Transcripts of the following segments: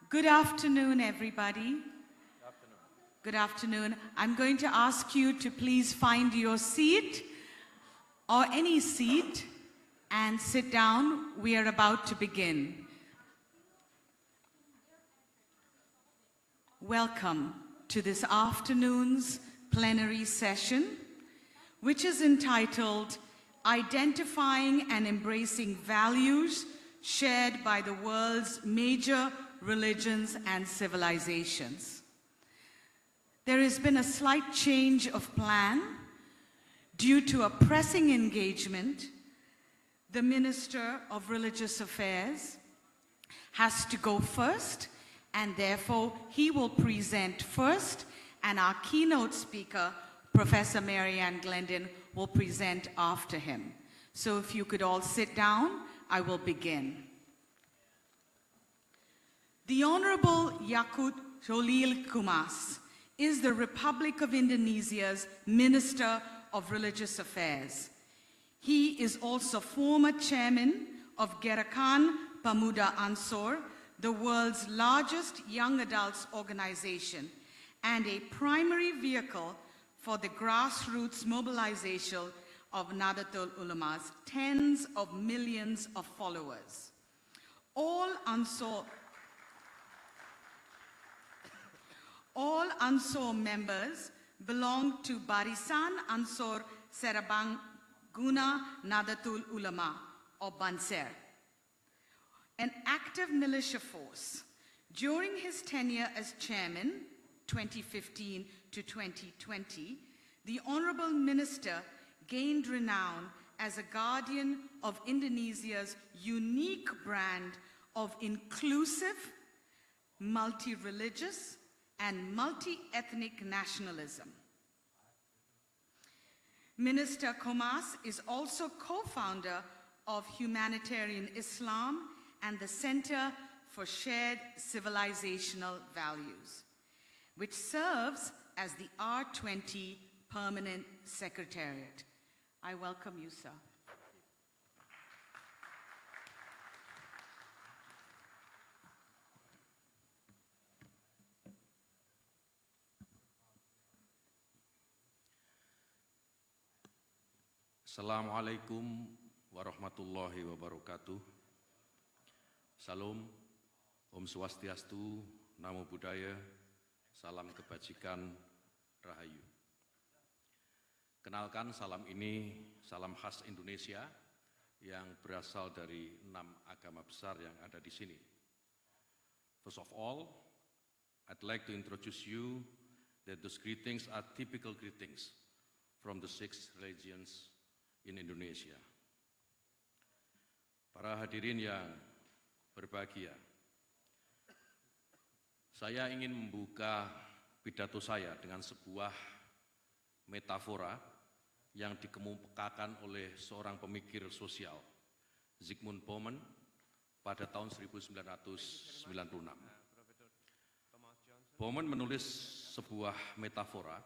Good afternoon, everybody. Good afternoon. I'm going to ask you to please find your seat or any seat and sit down. We are about to begin. Welcome to this afternoon's plenary session, which is entitled Identifying and Embracing Values Shared by the World's Major Religions and Civilizations. There has been a slight change of plan due to a pressing engagement. The Minister of Religious Affairs has to go first, and therefore he will present first, and our keynote speaker, Professor Mary Ann Glendon, will present after him. So if you could all sit down, I will begin. The Honorable Yakut Cholil Kumas is the Republic of Indonesia's Minister of Religious Affairs. He is also former chairman of Gerakan Pemuda Ansor, the world's largest young adults organization, and a primary vehicle for the grassroots mobilization of Nahdlatul Ulama's tens of millions of followers. All Ansor members belong to Barisan Ansor Serabang Guna Nahdlatul Ulama, or Banser, an active militia force. During his tenure as chairman, 2015 to 2020, the Honorable Minister gained renown as a guardian of Indonesia's unique brand of inclusive, multi-religious, and multi-ethnic nationalism. Minister Kumas is also co-founder of Humanitarian Islam and the Center for Shared Civilizational Values, which serves as the R20 Permanent Secretariat. I welcome you, sir. Assalamualaikum warahmatullahi wabarakatuh. Salam, Om Swastiastu, Namo Buddhaya, salam kebajikan, Rahayu. Kenalkan, salam ini salam khas Indonesia yang berasal dari 6 agama besar yang ada di sini. First of all, I'd like to introduce you that those greetings are typical greetings from the 6 religions in Indonesia. Para hadirin yang berbahagia, saya ingin membuka pidato saya dengan sebuah metafora yang dikemukakan oleh seorang pemikir sosial, Zygmunt Bauman, pada tahun 1996. Bauman menulis sebuah metafora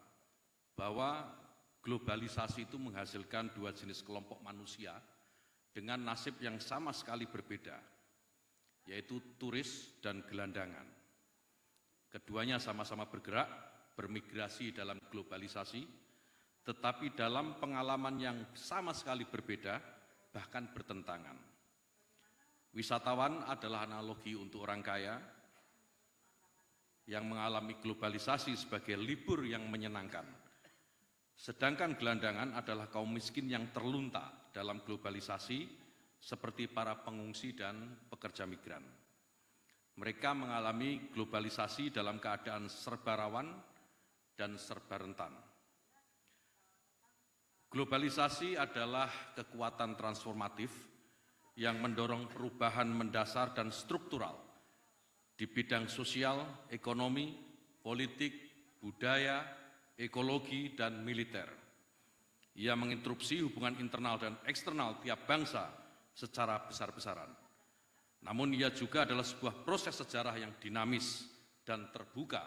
bahwa globalisasi itu menghasilkan 2 jenis kelompok manusia dengan nasib yang sama sekali berbeda, yaitu turis dan gelandangan. Keduanya sama-sama bergerak, bermigrasi dalam globalisasi, tetapi dalam pengalaman yang sama sekali berbeda, bahkan bertentangan. Wisatawan adalah analogi untuk orang kaya yang mengalami globalisasi sebagai libur yang menyenangkan. Sedangkan gelandangan adalah kaum miskin yang terlunta dalam globalisasi seperti para pengungsi dan pekerja migran. Mereka mengalami globalisasi dalam keadaan serba rawan dan serba rentan. Globalisasi adalah kekuatan transformatif yang mendorong perubahan mendasar dan struktural di bidang sosial, ekonomi, politik, budaya, ekologi, dan militer. Ia menginterupsi hubungan internal dan eksternal tiap bangsa secara besar-besaran. Namun ia juga adalah sebuah proses sejarah yang dinamis dan terbuka,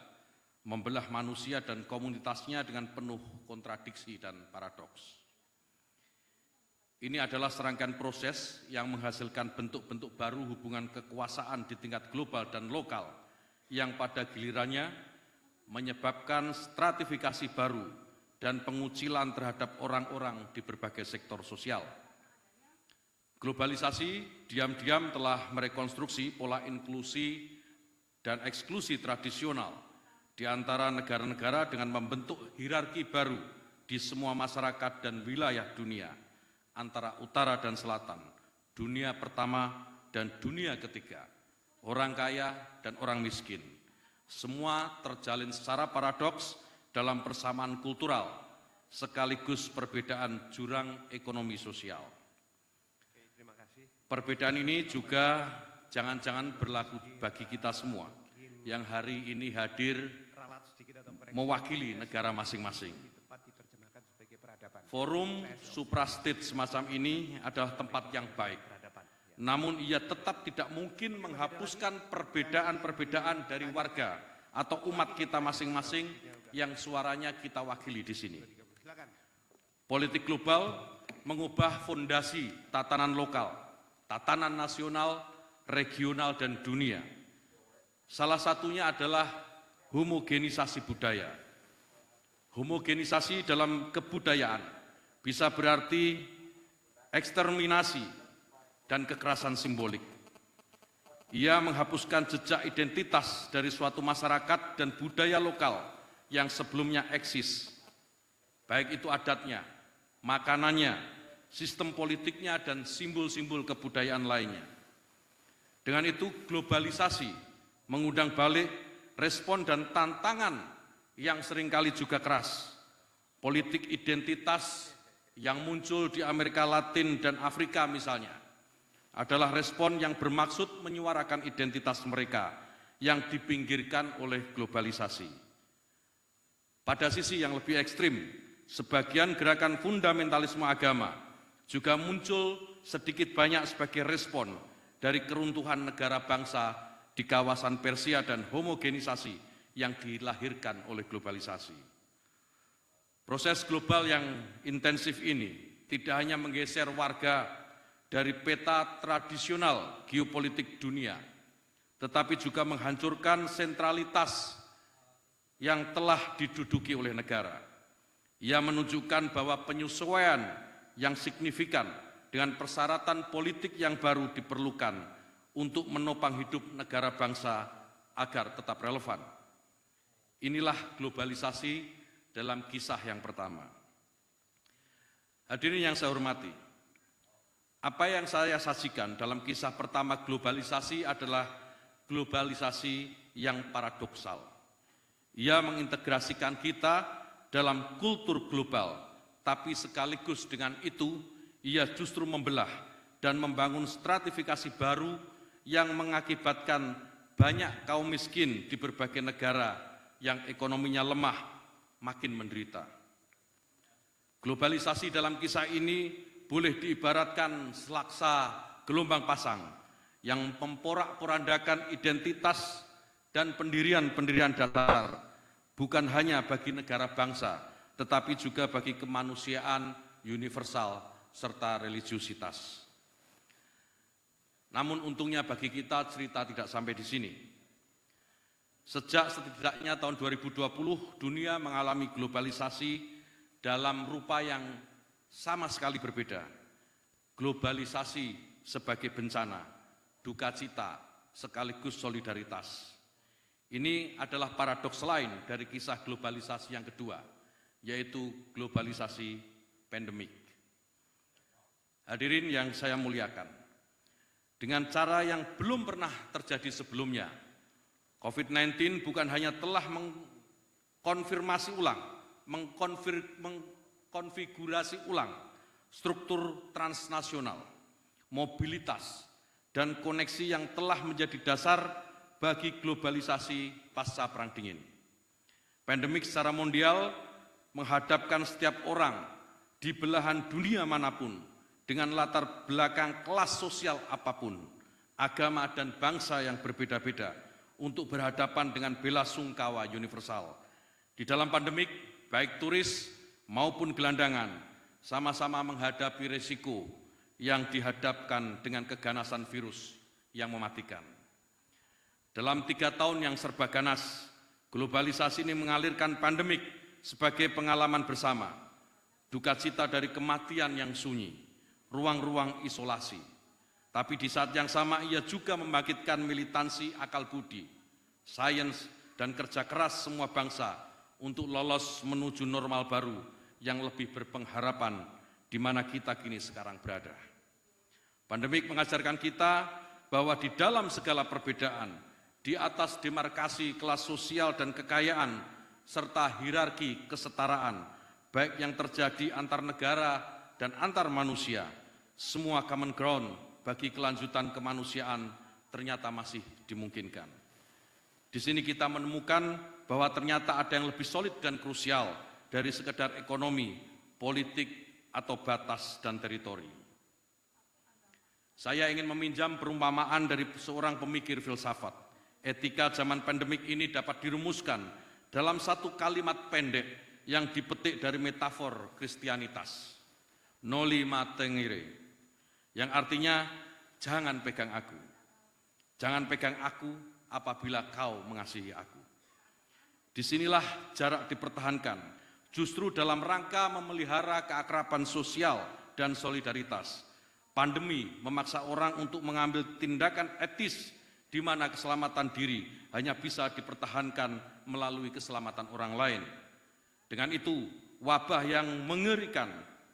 membelah manusia dan komunitasnya dengan penuh kontradiksi dan paradoks. Ini adalah serangkaian proses yang menghasilkan bentuk-bentuk baru hubungan kekuasaan di tingkat global dan lokal yang pada gilirannya menyebabkan stratifikasi baru dan pengucilan terhadap orang-orang di berbagai sektor sosial. Globalisasi diam-diam telah merekonstruksi pola inklusi dan eksklusi tradisional di antara negara-negara dengan membentuk hierarki baru di semua masyarakat dan wilayah dunia, antara utara dan selatan, dunia pertama dan dunia ketiga, orang kaya dan orang miskin. Semua terjalin secara paradoks dalam persamaan kultural, sekaligus perbedaan jurang ekonomi sosial. Perbedaan ini juga jangan-jangan berlaku bagi kita semua yang hari ini hadir mewakili negara masing-masing. Forum suprastate semacam ini adalah tempat yang baik, namun ia tetap tidak mungkin menghapuskan perbedaan-perbedaan dari warga atau umat kita masing-masing yang suaranya kita wakili di sini. Politik global mengubah fondasi tatanan lokal, tatanan nasional, regional, dan dunia. Salah satunya adalah homogenisasi budaya. Homogenisasi dalam kebudayaan bisa berarti eksterminasi dan kekerasan simbolik. Ia menghapuskan jejak identitas dari suatu masyarakat dan budaya lokal yang sebelumnya eksis, baik itu adatnya, makanannya, sistem politiknya, dan simbol-simbol kebudayaan lainnya. Dengan itu, globalisasi mengundang balik respon dan tantangan yang seringkali juga keras. Politik identitas yang muncul di Amerika Latin dan Afrika misalnya, adalah respon yang bermaksud menyuarakan identitas mereka yang dipinggirkan oleh globalisasi. Pada sisi yang lebih ekstrim, sebagian gerakan fundamentalisme agama juga muncul sedikit banyak sebagai respon dari keruntuhan negara bangsa di kawasan Persia dan homogenisasi yang dilahirkan oleh globalisasi. Proses global yang intensif ini tidak hanya menggeser warga dari peta tradisional geopolitik dunia, tetapi juga menghancurkan sentralitas yang telah diduduki oleh negara. Ia menunjukkan bahwa penyesuaian yang signifikan dengan persyaratan politik yang baru diperlukan untuk menopang hidup negara bangsa agar tetap relevan. Inilah globalisasi dalam kisah yang pertama. Hadirin yang saya hormati, apa yang saya sajikan dalam kisah pertama globalisasi adalah globalisasi yang paradoksal. Ia mengintegrasikan kita dalam kultur global, tapi sekaligus dengan itu ia justru membelah dan membangun stratifikasi baru yang mengakibatkan banyak kaum miskin di berbagai negara yang ekonominya lemah makin menderita. Globalisasi dalam kisah ini boleh diibaratkan selaksa gelombang pasang yang memporak-porandakan identitas dan pendirian-pendirian dasar, bukan hanya bagi negara bangsa, tetapi juga bagi kemanusiaan universal serta religiusitas. Namun untungnya bagi kita cerita tidak sampai di sini. Sejak setidaknya tahun 2020, dunia mengalami globalisasi dalam rupa yang sama sekali berbeda. Globalisasi sebagai bencana, duka cita, sekaligus solidaritas. Ini adalah paradoks lain dari kisah globalisasi yang kedua, yaitu globalisasi pandemik. Hadirin yang saya muliakan, dengan cara yang belum pernah terjadi sebelumnya, COVID-19 bukan hanya telah mengkonfirmasi ulang, mengkonfigurasi ulang struktur transnasional, mobilitas, dan koneksi yang telah menjadi dasar bagi globalisasi pasca Perang Dingin. Pandemik secara mondial menghadapkan setiap orang di belahan dunia manapun dengan latar belakang kelas sosial apapun, agama dan bangsa yang berbeda-beda untuk berhadapan dengan bela sungkawa universal. Di dalam pandemik, baik turis maupun gelandangan sama-sama menghadapi risiko yang dihadapkan dengan keganasan virus yang mematikan. Dalam 3 tahun yang serba ganas, globalisasi ini mengalirkan pandemik sebagai pengalaman bersama, duka cita dari kematian yang sunyi, ruang-ruang isolasi. Tapi di saat yang sama ia juga membangkitkan militansi akal budi, sains, dan kerja keras semua bangsa untuk lolos menuju normal baru yang lebih berpengharapan di mana kita kini sekarang berada. Pandemik mengajarkan kita bahwa di dalam segala perbedaan, di atas demarkasi kelas sosial dan kekayaan, serta hierarki kesetaraan, baik yang terjadi antar negara dan antar manusia, semua common ground bagi kelanjutan kemanusiaan ternyata masih dimungkinkan. Di sini kita menemukan bahwa ternyata ada yang lebih solid dan krusial dari sekedar ekonomi, politik, atau batas dan teritori. Saya ingin meminjam perumpamaan dari seorang pemikir filsafat. Etika zaman pandemik ini dapat dirumuskan dalam satu kalimat pendek yang dipetik dari metafor Kristianitas, noli me tangere, yang artinya jangan pegang aku. Jangan pegang aku apabila kau mengasihi aku. Disinilah jarak dipertahankan, justru dalam rangka memelihara keakraban sosial dan solidaritas. Pandemi memaksa orang untuk mengambil tindakan etis di mana keselamatan diri hanya bisa dipertahankan melalui keselamatan orang lain. Dengan itu, wabah yang mengerikan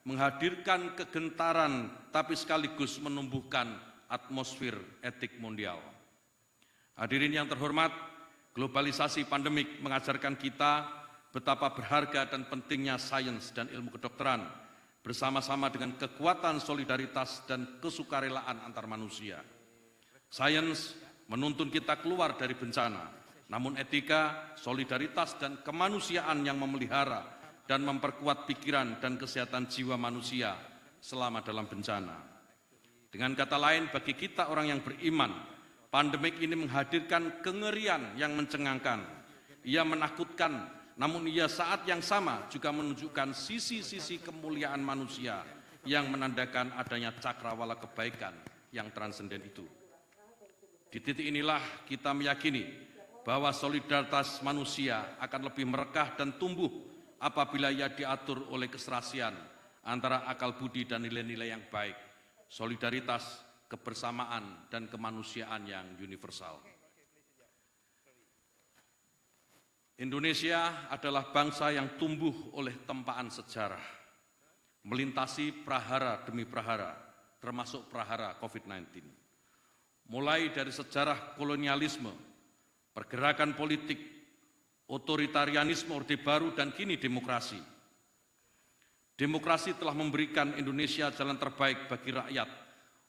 menghadirkan kegentaran tapi sekaligus menumbuhkan atmosfer etik mondial. Hadirin yang terhormat, globalisasi pandemik mengajarkan kita betapa berharga dan pentingnya sains dan ilmu kedokteran bersama-sama dengan kekuatan solidaritas dan kesukarelaan antar manusia. Sains menuntun kita keluar dari bencana, namun etika, solidaritas, dan kemanusiaan yang memelihara dan memperkuat pikiran dan kesehatan jiwa manusia selama dalam bencana. Dengan kata lain, bagi kita orang yang beriman, pandemik ini menghadirkan kengerian yang mencengangkan. Ia menakutkan, namun ia saat yang sama juga menunjukkan sisi-sisi kemuliaan manusia yang menandakan adanya cakrawala kebaikan yang transenden itu. Di titik inilah kita meyakini bahwa solidaritas manusia akan lebih merekah dan tumbuh apabila ia diatur oleh keserasian antara akal budi dan nilai-nilai yang baik, solidaritas, kebersamaan, dan kemanusiaan yang universal. Indonesia adalah bangsa yang tumbuh oleh tempaan sejarah, melintasi prahara demi prahara, termasuk prahara COVID-19. Mulai dari sejarah kolonialisme, pergerakan politik, otoritarianisme Orde Baru, dan kini demokrasi. Demokrasi telah memberikan Indonesia jalan terbaik bagi rakyat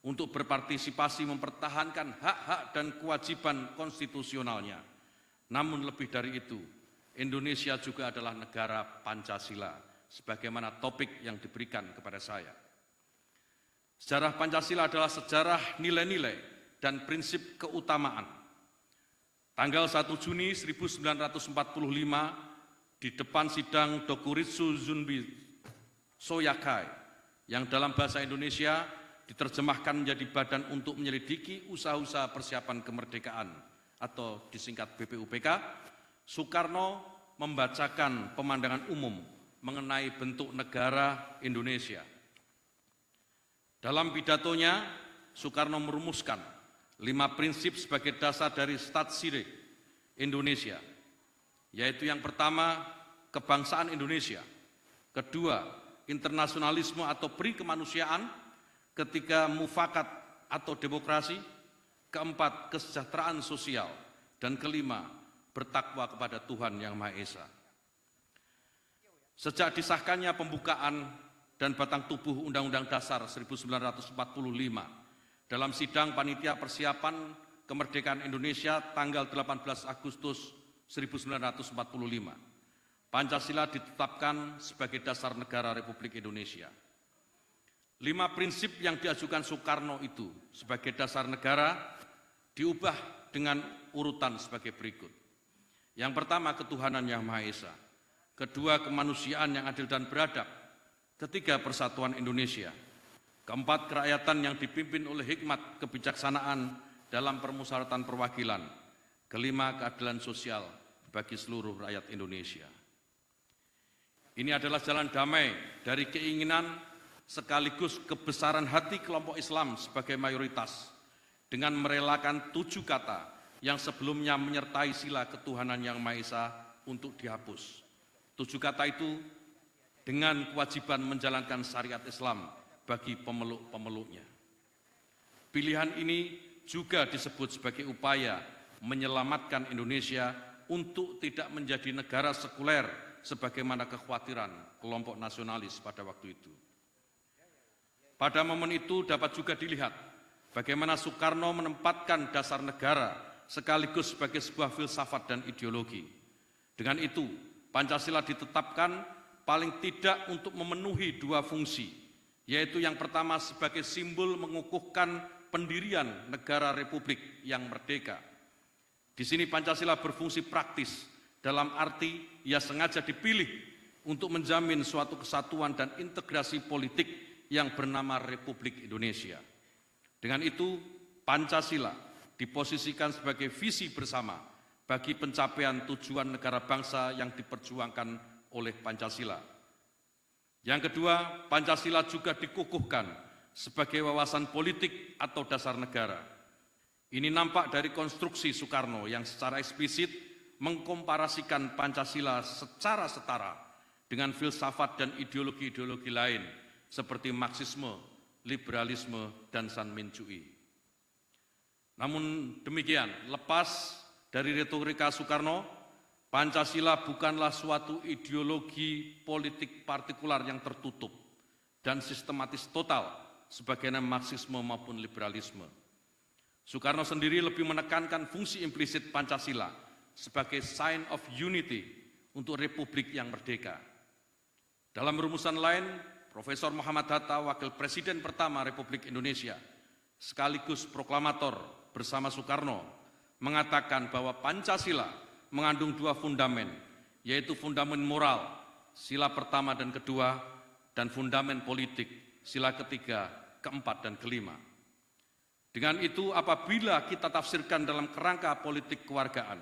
untuk berpartisipasi mempertahankan hak-hak dan kewajiban konstitusionalnya. Namun lebih dari itu, Indonesia juga adalah negara Pancasila, sebagaimana topik yang diberikan kepada saya. Sejarah Pancasila adalah sejarah nilai-nilai dan prinsip keutamaan. Tanggal 1 Juni 1945 di depan sidang Dokuritsu Zunbi Soyakai yang dalam bahasa Indonesia diterjemahkan menjadi Badan untuk Menyelidiki Usaha-usaha Persiapan Kemerdekaan atau disingkat BPUPK, Soekarno membacakan pemandangan umum mengenai bentuk negara Indonesia. Dalam pidatonya, Soekarno merumuskan 5 prinsip sebagai dasar dari Statsire Indonesia, yaitu yang pertama, kebangsaan Indonesia, kedua, internasionalisme atau peri kemanusiaan, ketiga, mufakat atau demokrasi, keempat, kesejahteraan sosial, dan kelima, bertakwa kepada Tuhan Yang Maha Esa. Sejak disahkannya pembukaan dan batang tubuh Undang-Undang Dasar 1945, dalam sidang Panitia Persiapan Kemerdekaan Indonesia tanggal 18 Agustus 1945, Pancasila ditetapkan sebagai dasar negara Republik Indonesia. 5 prinsip yang diajukan Soekarno itu sebagai dasar negara diubah dengan urutan sebagai berikut. Yang pertama, ketuhanan Yang Maha Esa. Kedua, kemanusiaan yang adil dan beradab. Ketiga, persatuan Indonesia. Keempat, kerakyatan yang dipimpin oleh hikmat kebijaksanaan dalam permusyawaratan perwakilan. kelima, keadilan sosial bagi seluruh rakyat Indonesia. Ini adalah jalan damai dari keinginan sekaligus kebesaran hati kelompok Islam sebagai mayoritas dengan merelakan 7 kata yang sebelumnya menyertai sila ketuhanan yang Maha Esa untuk dihapus. 7 kata itu dengan kewajiban menjalankan syariat Islam bagi pemeluk-pemeluknya. Pilihan ini juga disebut sebagai upaya menyelamatkan Indonesia untuk tidak menjadi negara sekuler sebagaimana kekhawatiran kelompok nasionalis pada waktu itu. Pada momen itu dapat juga dilihat bagaimana Soekarno menempatkan dasar negara sekaligus sebagai sebuah filsafat dan ideologi. Dengan itu, Pancasila ditetapkan paling tidak untuk memenuhi 2 fungsi, yaitu yang pertama sebagai simbol mengukuhkan pendirian negara republik yang merdeka. Di sini Pancasila berfungsi praktis dalam arti ia sengaja dipilih untuk menjamin suatu kesatuan dan integrasi politik yang bernama Republik Indonesia. Dengan itu, Pancasila diposisikan sebagai visi bersama bagi pencapaian tujuan negara bangsa yang diperjuangkan oleh Pancasila. Yang kedua, Pancasila juga dikukuhkan sebagai wawasan politik atau dasar negara. Ini nampak dari konstruksi Soekarno yang secara eksplisit mengkomparasikan Pancasila secara setara dengan filsafat dan ideologi-ideologi lain seperti Marxisme, liberalisme, dan Sanminjui. Namun demikian, lepas dari retorika Soekarno, Pancasila bukanlah suatu ideologi politik partikular yang tertutup dan sistematis total sebagaimana Marxisme maupun liberalisme. Soekarno sendiri lebih menekankan fungsi implisit Pancasila sebagai sign of unity untuk Republik yang merdeka. Dalam rumusan lain, Profesor Muhammad Hatta, Wakil Presiden pertama Republik Indonesia, sekaligus proklamator bersama Soekarno, mengatakan bahwa Pancasila mengandung 2 fundamen, yaitu fundamen moral, sila pertama dan kedua, dan fundamen politik, sila ketiga, keempat, dan kelima. Dengan itu, apabila kita tafsirkan dalam kerangka politik kewargaan,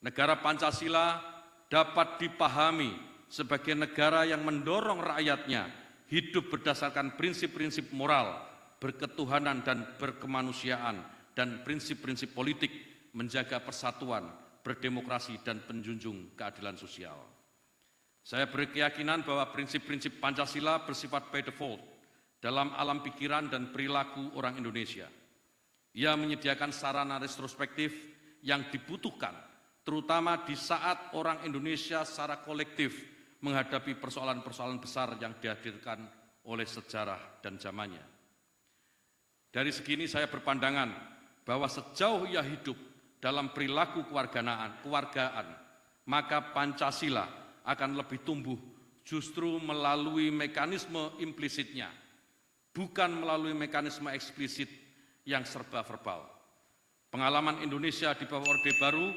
negara Pancasila dapat dipahami sebagai negara yang mendorong rakyatnya hidup berdasarkan prinsip-prinsip moral, berketuhanan dan berkemanusiaan, dan prinsip-prinsip politik menjaga persatuan, berdemokrasi, dan menjunjung keadilan sosial. Saya berkeyakinan bahwa prinsip-prinsip Pancasila bersifat by default dalam alam pikiran dan perilaku orang Indonesia. Ia menyediakan sarana retrospektif yang dibutuhkan terutama di saat orang Indonesia secara kolektif menghadapi persoalan-persoalan besar yang dihadirkan oleh sejarah dan zamannya. Dari segi ini saya berpandangan bahwa sejauh ia hidup dalam perilaku kewargaan, maka Pancasila akan lebih tumbuh justru melalui mekanisme implisitnya, bukan melalui mekanisme eksplisit yang serba verbal. Pengalaman Indonesia di bawah Orde Baru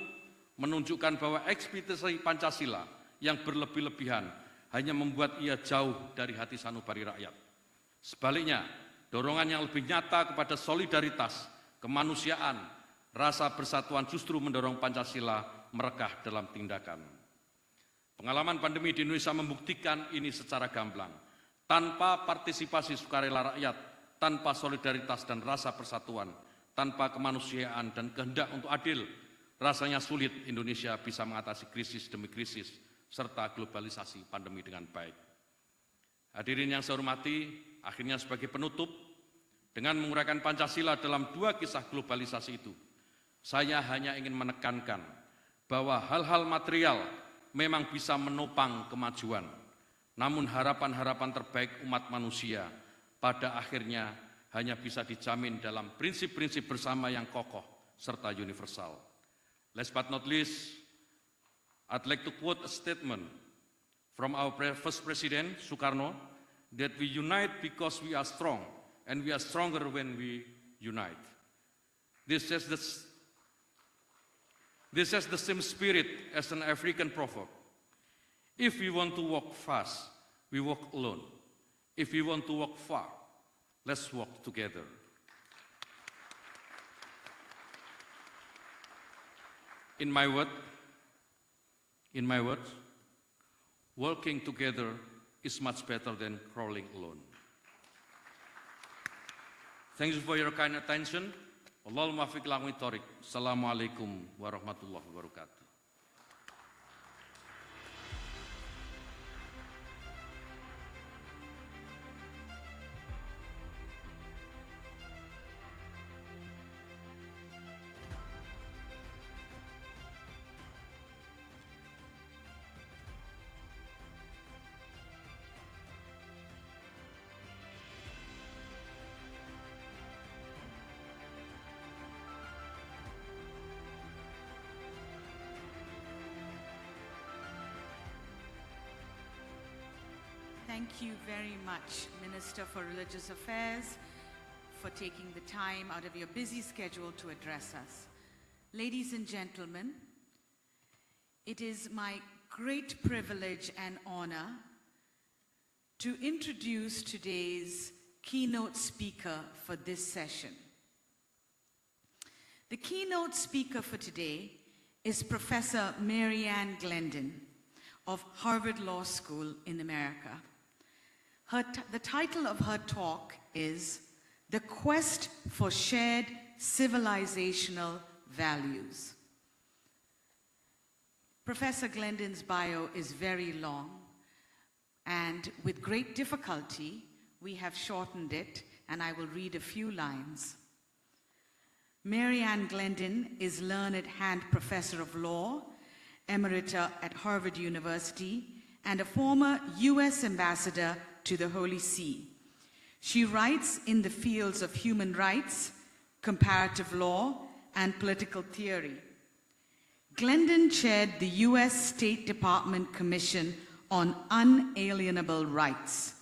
menunjukkan bahwa eksploitasi Pancasila yang berlebih-lebihan hanya membuat ia jauh dari hati sanubari rakyat. Sebaliknya, dorongan yang lebih nyata kepada solidaritas, kemanusiaan, rasa persatuan justru mendorong Pancasila merekah dalam tindakan. Pengalaman pandemi di Indonesia membuktikan ini secara gamblang. Tanpa partisipasi sukarela rakyat, tanpa solidaritas dan rasa persatuan, tanpa kemanusiaan dan kehendak untuk adil, rasanya sulit Indonesia bisa mengatasi krisis demi krisis serta globalisasi pandemi dengan baik. Hadirin yang saya hormati, akhirnya sebagai penutup, dengan menguraikan Pancasila dalam 2 kisah globalisasi itu, saya hanya ingin menekankan bahwa hal-hal material memang bisa menopang kemajuan, namun harapan-harapan terbaik umat manusia pada akhirnya hanya bisa dijamin dalam prinsip-prinsip bersama yang kokoh serta universal. Last but not least, I'd like to quote a statement from our first President, Soekarno, that we unite because we are strong, and we are stronger when we unite. This has the same spirit as an African proverb. If we want to walk fast, we walk alone. If we want to walk far, let's walk together. In my words, working together is much better than crawling alone. Thank you for your kind attention. Allahumma fiq lakum tariq. Assalamualaikum warahmatullahi wabarakatuh. Thank you very much, Minister for Religious Affairs, for taking the time out of your busy schedule to address us. Ladies and gentlemen, it is my great privilege and honor to introduce today's keynote speaker for this session. The keynote speaker for today is Professor Mary Ann Glendon of Harvard Law School in America. The title of her talk is The Quest for Shared Civilizational Values. Professor Glendon's bio is very long, and with great difficulty, we have shortened it, and I will read a few lines. Mary Ann Glendon is Learned Hand Professor of Law, Emerita at Harvard University, and a former U.S. Ambassador to the Holy See. She writes in the fields of human rights, comparative law, and political theory. Glendon chaired the U.S. State Department Commission on Unalienable Rights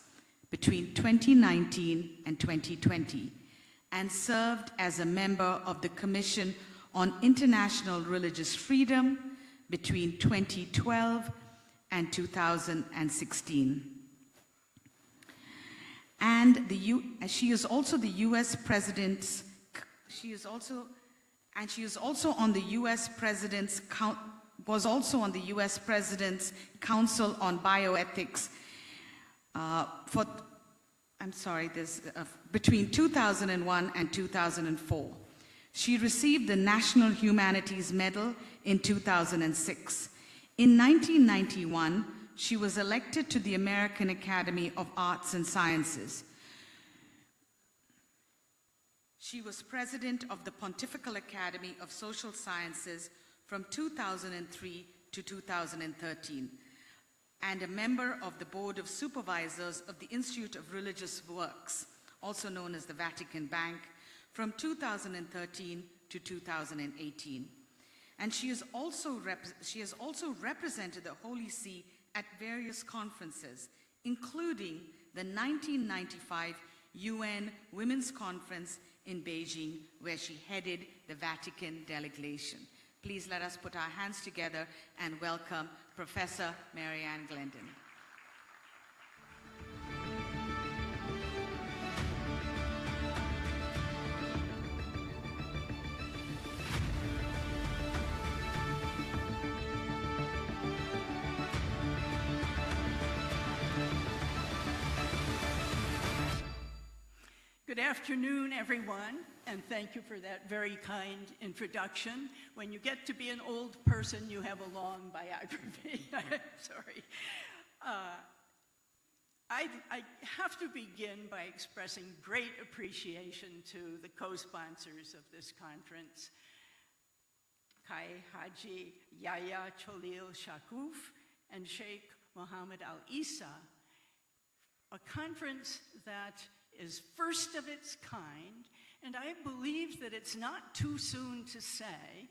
between 2019 and 2020, and served as a member of the Commission on International Religious Freedom between 2012 and 2016. And she is also the U.S. President's. She is also on the U.S. President's. Was also on the U.S. President's Council on Bioethics between 2001 and 2004. She received the National Humanities Medal in 2006. In 1991, she was elected to the American Academy of Arts and Sciences. She was president of the Pontifical Academy of Social Sciences from 2003 to 2013, and a member of the Board of Supervisors of the Institute of Religious Works, also known as the Vatican Bank, from 2013 to 2018. And she has also represented the Holy See at various conferences, including the 1995 UN Women's Conference in Beijing, where she headed the Vatican delegation. Please let us put our hands together and welcome Professor Mary Ann Glendon. Good afternoon, everyone, and thank you for that very kind introduction. When you get to be an old person, you have a long biography. Sorry. I have to begin by expressing great appreciation to the co-sponsors of this conference, Kai Haji Yahya Cholil Shakuf and Sheikh Mohammed Al Isa, a conference that is first of its kind, and I believe that it's not too soon to say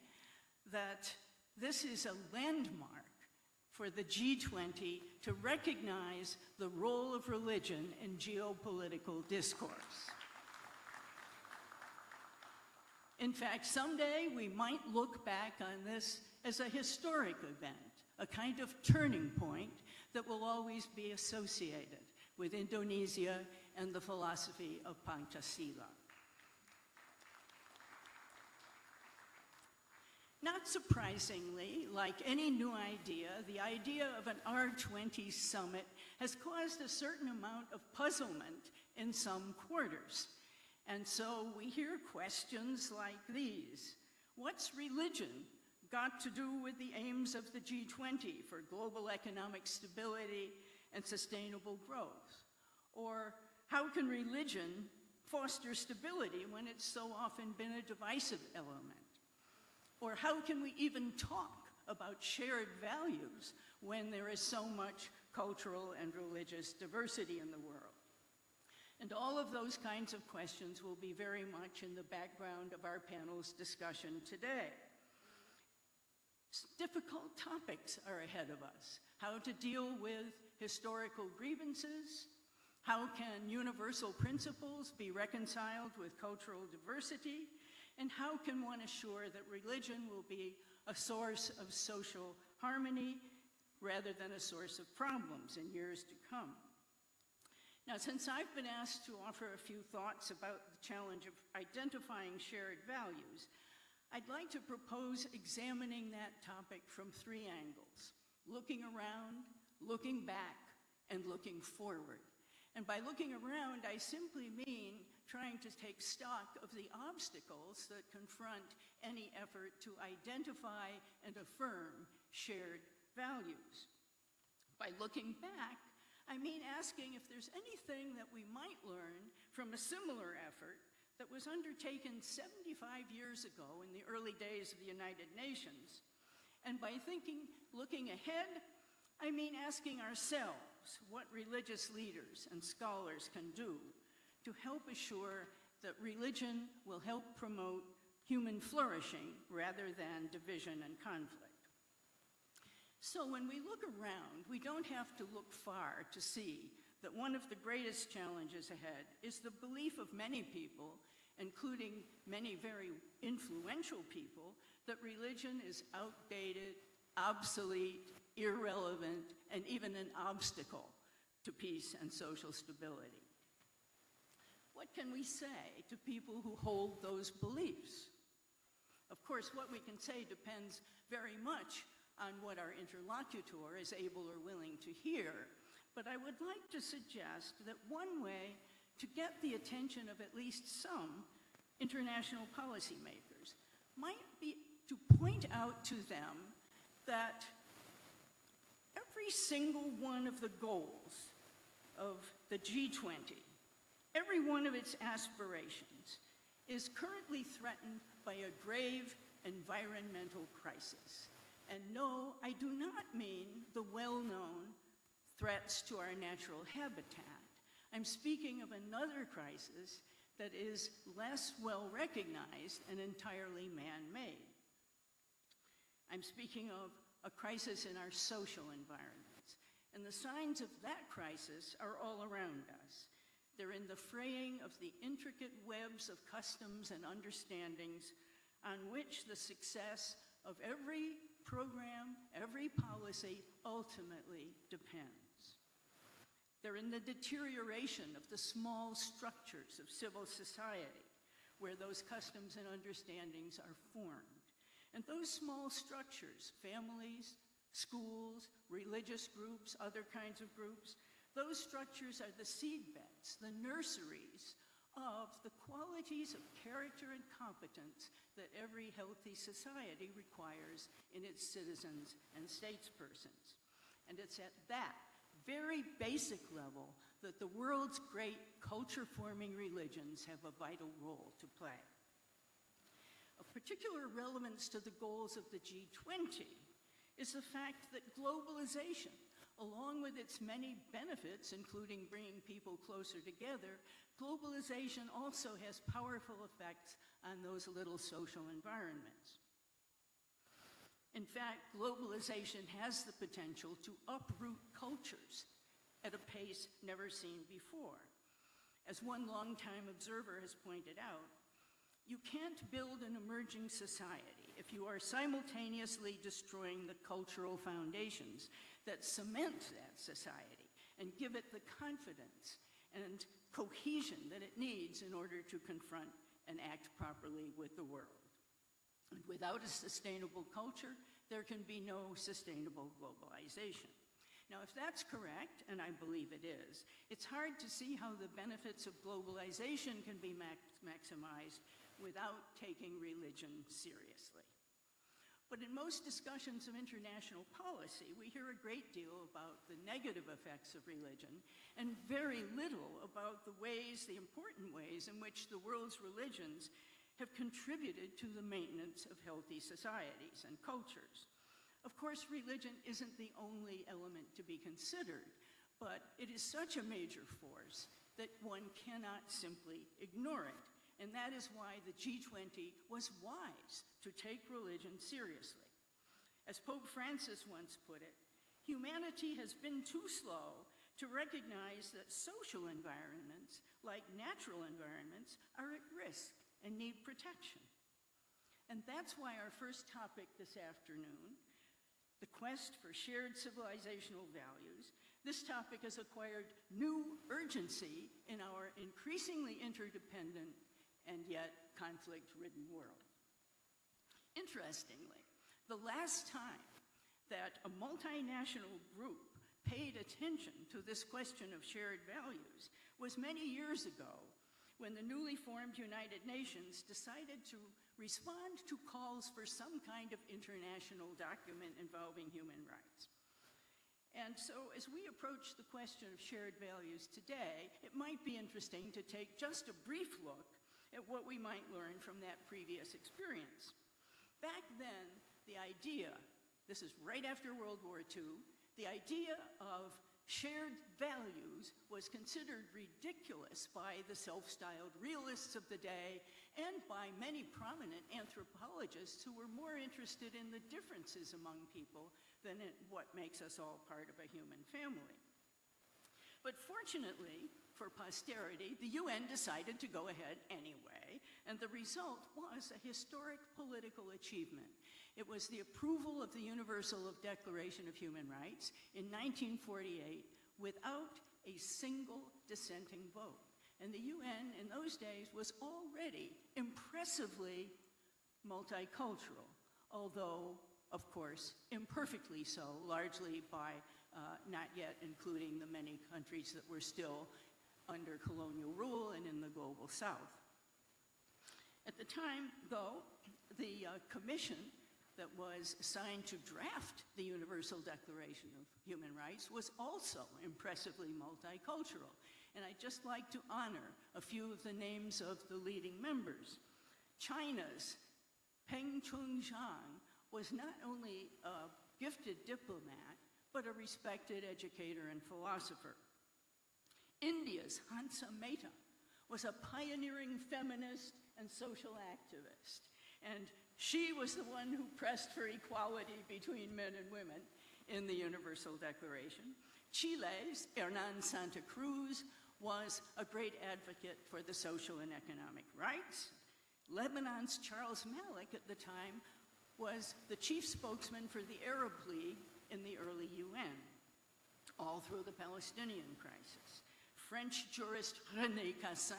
that this is a landmark for the G20 to recognize the role of religion in geopolitical discourse. In fact, someday we might look back on this as a historic event, a kind of turning point that will always be associated with Indonesia and the philosophy of Pancasila. Not surprisingly, like any new idea, the idea of an R20 summit has caused a certain amount of puzzlement in some quarters. And so we hear questions like these. What's religion got to do with the aims of the G20 for global economic stability and sustainable growth? Or how can religion foster stability when it's so often been a divisive element? Or how can we even talk about shared values when there is so much cultural and religious diversity in the world? And all of those kinds of questions will be very much in the background of our panel's discussion today. Difficult topics are ahead of us. How to deal with historical grievances, how can universal principles be reconciled with cultural diversity, and how can one assure that religion will be a source of social harmony rather than a source of problems in years to come? Now, since I've been asked to offer a few thoughts about the challenge of identifying shared values, I'd like to propose examining that topic from three angles: looking around, looking back, and looking forward. And by looking around, I simply mean trying to take stock of the obstacles that confront any effort to identify and affirm shared values. By looking back, I mean asking if there's anything that we might learn from a similar effort that was undertaken 75 years ago in the early days of the United Nations. And by looking ahead, I mean asking ourselves what religious leaders and scholars can do to help assure that religion will help promote human flourishing rather than division and conflict. So when we look around, we don't have to look far to see that one of the greatest challenges ahead is the belief of many people, including many very influential people, that religion is outdated, obsolete, irrelevant, and even an obstacle to peace and social stability. What can we say to people who hold those beliefs? Of course, what we can say depends very much on what our interlocutor is able or willing to hear, but I would like to suggest that one way to get the attention of at least some international policymakers might be to point out to them that every single one of the goals of the G20, every one of its aspirations, is currently threatened by a grave environmental crisis. And no, I do not mean the well-known threats to our natural habitat. I'm speaking of another crisis that is less well recognized and entirely man-made. I'm speaking of a crisis in our social environments. And the signs of that crisis are all around us. They're in the fraying of the intricate webs of customs and understandings on which the success of every program, every policy ultimately depends. They're in the deterioration of the small structures of civil society where those customs and understandings are formed. And those small structures, families, schools, religious groups, other kinds of groups, those structures are the seedbeds, the nurseries of the qualities of character and competence that every healthy society requires in its citizens and statespersons. And it's at that very basic level that the world's great culture-forming religions have a vital role to play. Of particular relevance to the goals of the G20 is the fact that globalization, along with its many benefits, including bringing people closer together, globalization also has powerful effects on those little social environments. In fact, globalization has the potential to uproot cultures at a pace never seen before. As one longtime observer has pointed out, you can't build an emerging society if you are simultaneously destroying the cultural foundations that cement that society and give it the confidence and cohesion that it needs in order to confront and act properly with the world. And without a sustainable culture, there can be no sustainable globalization. Now, if that's correct, and I believe it is, it's hard to see how the benefits of globalization can be maximized without taking religion seriously. But in most discussions of international policy, we hear a great deal about the negative effects of religion and very little about the important ways in which the world's religions have contributed to the maintenance of healthy societies and cultures. Of course, religion isn't the only element to be considered, but it is such a major force that one cannot simply ignore it. And that is why the G20 was wise to take religion seriously. As Pope Francis once put it, humanity has been too slow to recognize that social environments, like natural environments, are at risk and need protection. And that's why our first topic this afternoon, the quest for shared civilizational values, this topic has acquired new urgency in our increasingly interdependent and yet conflict-ridden world. Interestingly, the last time that a multinational group paid attention to this question of shared values was many years ago, when the newly formed United Nations decided to respond to calls for some kind of international document involving human rights. And so as we approach the question of shared values today, it might be interesting to take just a brief look at what we might learn from that previous experience. Back then, the idea, this is right after World War II, the idea of shared values was considered ridiculous by the self-styled realists of the day and by many prominent anthropologists who were more interested in the differences among people than in what makes us all part of a human family. But fortunately for posterity, the UN decided to go ahead anyway, and the result was a historic political achievement. It was the approval of the Universal Declaration of Human Rights in 1948 without a single dissenting vote. And the UN in those days was already impressively multicultural, although, of course, imperfectly so, largely by not yet including the many countries that were still under colonial rule and in the global south. At the time, though, the commission that was assigned to draft the Universal Declaration of Human Rights was also impressively multicultural. And I'd just like to honor a few of the names of the leading members. China's Peng Chunxiang was not only a gifted diplomat, but a respected educator and philosopher. India's Hansa Mehta was a pioneering feminist and social activist, and she was the one who pressed for equality between men and women in the Universal Declaration. Chile's Hernan Santa Cruz was a great advocate for the social and economic rights. Lebanon's Charles Malik at the time was the chief spokesman for the Arab League in the early UN, all through the Palestinian crisis. French jurist René Cassin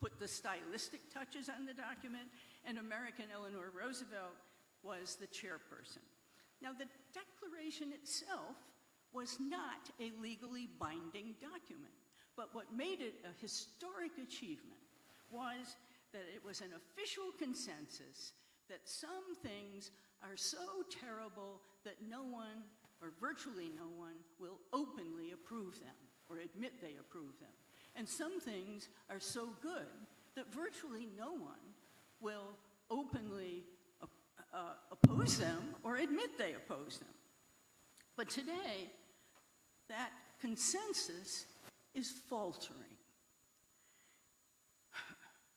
put the stylistic touches on the document, and American Eleanor Roosevelt was the chairperson. Now, the Declaration itself was not a legally binding document, but what made it a historic achievement was that it was an official consensus that some things are so terrible that no one, or virtually no one, will openly approve them or admit they approve them. And some things are so good that virtually no one will openly oppose them or admit they oppose them. But today, that consensus is faltering.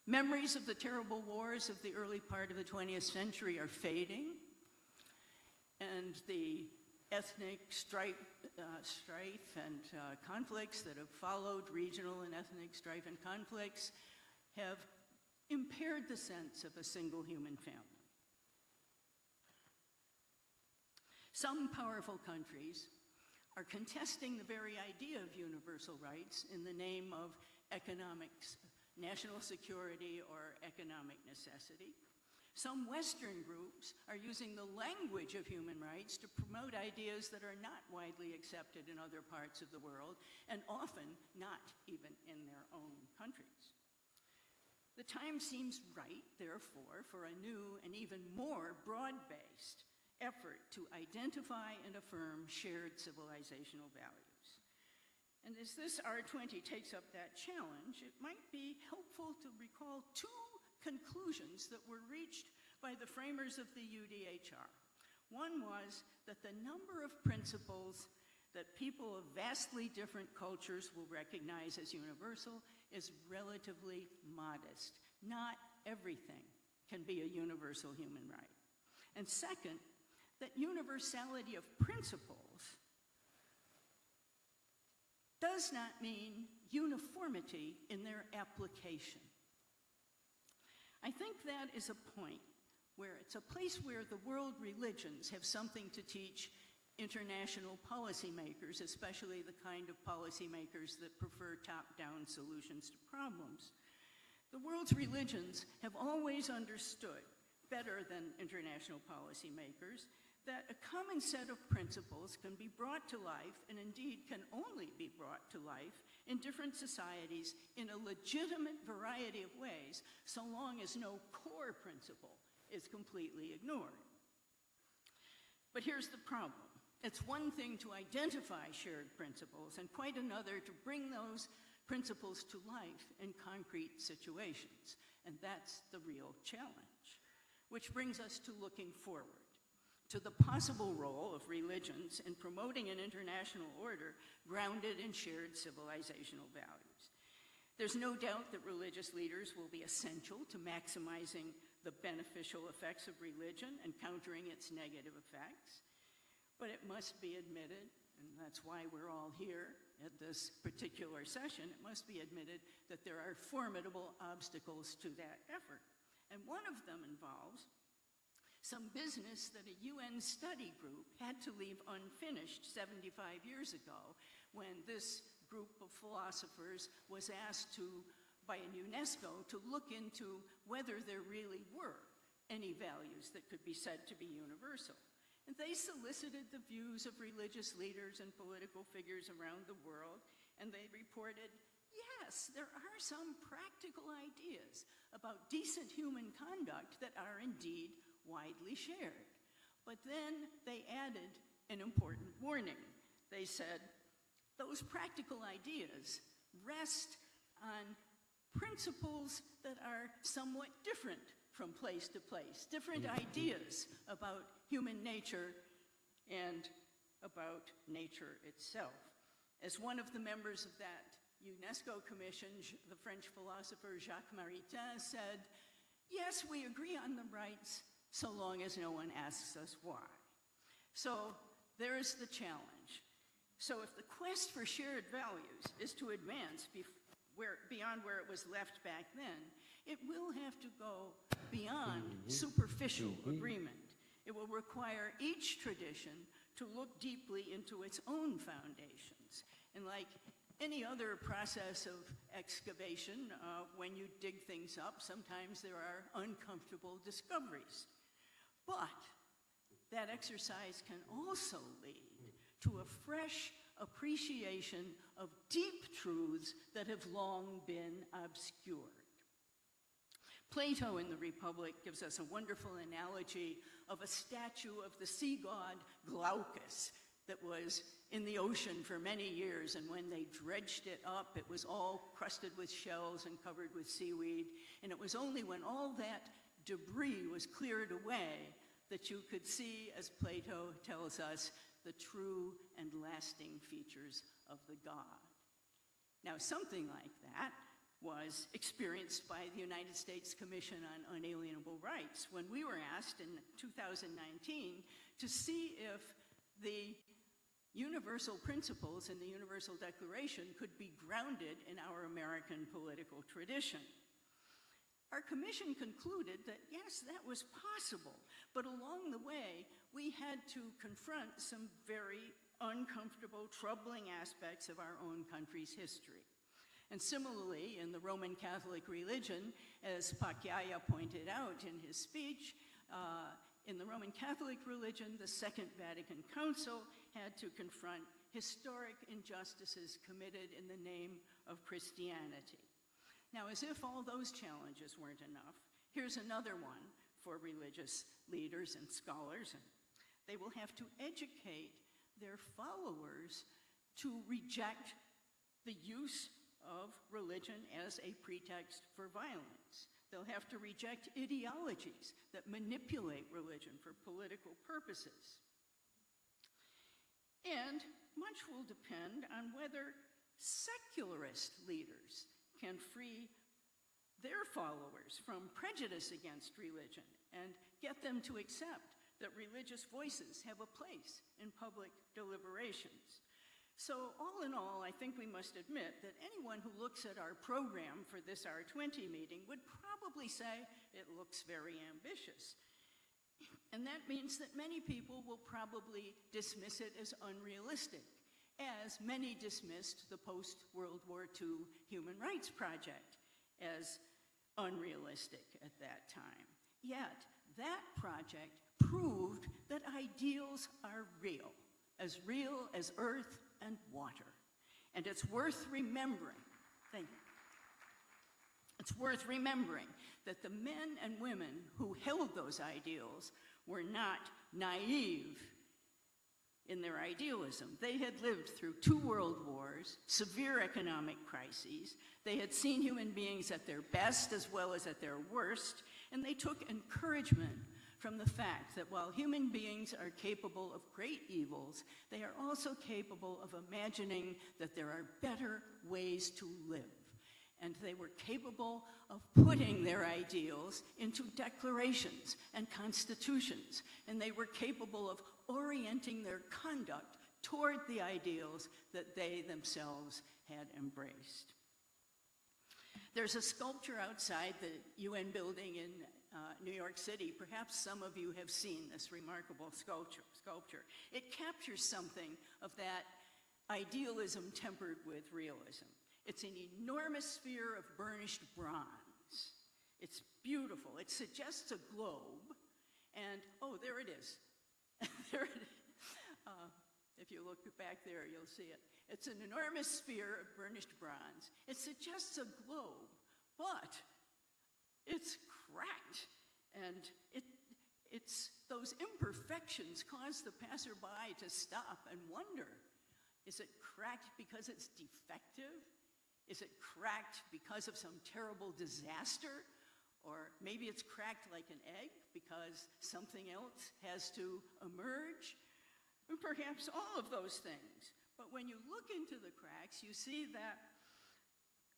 Memories of the terrible wars of the early part of the 20th century are fading, and the ethnic strife and conflicts that have followed, regional and ethnic strife and conflicts, have impaired the sense of a single human family. Some powerful countries are contesting the very idea of universal rights in the name of economics, national security, or economic necessity. Some Western groups are using the language of human rights to promote ideas that are not widely accepted in other parts of the world, and often not even in their own countries. The time seems right, therefore, for a new and even more broad-based effort to identify and affirm shared civilizational values. And as this R20 takes up that challenge, it might be helpful to recall two conclusions that were reached by the framers of the UDHR. One was that the number of principles that people of vastly different cultures will recognize as universal is relatively modest. Not everything can be a universal human right. And second, that universality of principles does not mean uniformity in their application. I think that is a point where it's a place where the world religions have something to teach international policymakers, especially the kind of policymakers that prefer top-down solutions to problems. The world's religions have always understood, better than international policymakers, that a common set of principles can be brought to life, and indeed can only be brought to life, in different societies in a legitimate variety of ways, so long as no core principle is completely ignored. But here's the problem. It's one thing to identify shared principles, and quite another to bring those principles to life in concrete situations. And that's the real challenge. Which brings us to looking forward, to the possible role of religions in promoting an international order grounded in shared civilizational values. There's no doubt that religious leaders will be essential to maximizing the beneficial effects of religion and countering its negative effects. But it must be admitted, and that's why we're all here at this particular session, it must be admitted that there are formidable obstacles to that effort. And one of them involves some business that a UN study group had to leave unfinished 75 years ago when this group of philosophers was asked by UNESCO to look into whether there really were any values that could be said to be universal. And they solicited the views of religious leaders and political figures around the world, and they reported, yes, there are some practical ideas about decent human conduct that are indeed widely shared. But then they added an important warning. They said, those practical ideas rest on principles that are somewhat different from place to place, different ideas about human nature and about nature itself. As one of the members of that UNESCO commission, the French philosopher Jacques Maritain said, yes, we agree on the rights so long as no one asks us why. So there is the challenge. So if the quest for shared values is to advance beyond where it was left back then, it will have to go beyond superficial agreement. It will require each tradition to look deeply into its own foundations. And like any other process of excavation, when you dig things up, sometimes there are uncomfortable discoveries. But that exercise can also lead to a fresh appreciation of deep truths that have long been obscured. Plato in the Republic gives us a wonderful analogy of a statue of the sea god Glaucus that was in the ocean for many years, and when they dredged it up, it was all crusted with shells and covered with seaweed, and it was only when all that debris was cleared away that you could see, as Plato tells us, the true and lasting features of the god. Now, something like that was experienced by the United States Commission on Unalienable Rights when we were asked in 2019 to see if the universal principles in the Universal Declaration could be grounded in our American political tradition. Our commission concluded that, yes, that was possible, but along the way, we had to confront some very uncomfortable, troubling aspects of our own country's history. And similarly, in the Roman Catholic religion, as Pakyaya pointed out in his speech, in the Roman Catholic religion, the Second Vatican Council had to confront historic injustices committed in the name of Christianity. Now, as if all those challenges weren't enough, here's another one for religious leaders and scholars. They will have to educate their followers to reject the use of religion as a pretext for violence. They'll have to reject ideologies that manipulate religion for political purposes. And much will depend on whether secularist leaders can free their followers from prejudice against religion and get them to accept that religious voices have a place in public deliberations. So all in all, I think we must admit that anyone who looks at our program for this R20 meeting would probably say it looks very ambitious. And that means that many people will probably dismiss it as unrealistic, as many dismissed the post-World War II Human Rights Project as unrealistic at that time. Yet, that project proved that ideals are real as earth and water. And it's worth remembering, thank you. It's worth remembering that the men and women who held those ideals were not naive in their idealism. They had lived through 2 world wars, severe economic crises. They had seen human beings at their best as well as at their worst, and they took encouragement from the fact that while human beings are capable of great evils, they are also capable of imagining that there are better ways to live. And they were capable of putting their ideals into declarations and constitutions, and they were capable of orienting their conduct toward the ideals that they themselves had embraced. There's a sculpture outside the UN building in New York City. Perhaps some of you have seen this remarkable sculpture. It captures something of that idealism tempered with realism. It's an enormous sphere of burnished bronze. It's beautiful. It suggests a globe, and oh, there it is. There it is. If you look back there, you'll see it. It's an enormous sphere of burnished bronze. It suggests a globe, but it's cracked, and it's those imperfections cause the passerby to stop and wonder, is it cracked because it's defective? Is it cracked because of some terrible disaster? Or maybe it's cracked like an egg because something else has to emerge? And perhaps all of those things. But when you look into the cracks, you see that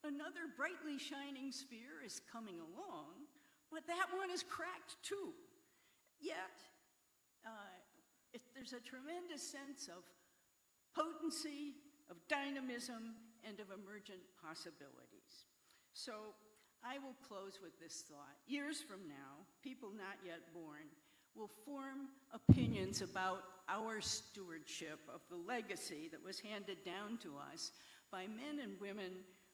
another brightly shining sphere is coming along, but that one is cracked too. Yet, there's a tremendous sense of potency, of dynamism, and of emergent possibilities. So I will close with this thought. Years from now, people not yet born will form opinions about our stewardship of the legacy that was handed down to us by men and women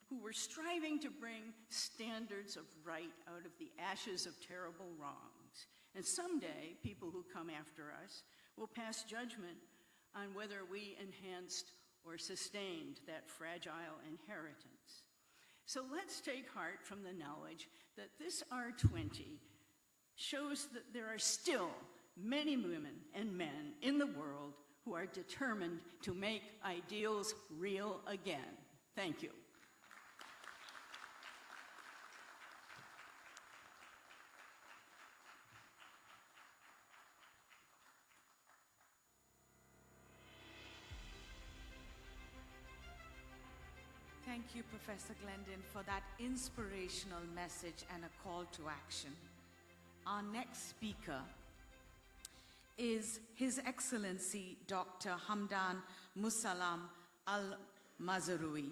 who were striving to bring standards of right out of the ashes of terrible wrongs. And someday, people who come after us will pass judgment on whether we enhanced or sustained that fragile inheritance. So let's take heart from the knowledge that this R20 shows that there are still many women and men in the world who are determined to make ideals real again. Thank you. Thank you, Professor Glendon, for that inspirational message and a call to action. Our next speaker is His Excellency Dr. Hamdan Musallam Al-Mazrui,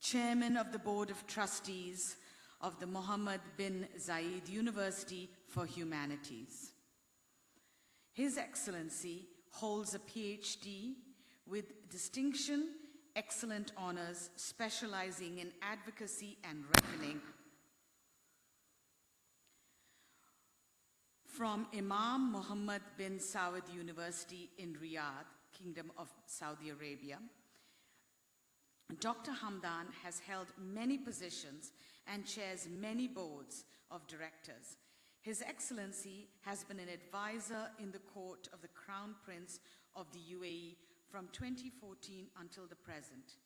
Chairman of the Board of Trustees of the Mohammed bin Zayed University for Humanities. His Excellency holds a PhD with distinction excellent honors specializing in advocacy and reckoning. From Imam Muhammad bin Saud University in Riyadh, Kingdom of Saudi Arabia, Dr. Hamdan has held many positions and chairs many boards of directors. His Excellency has been an advisor in the court of the Crown Prince of the UAE from 2014 until the present.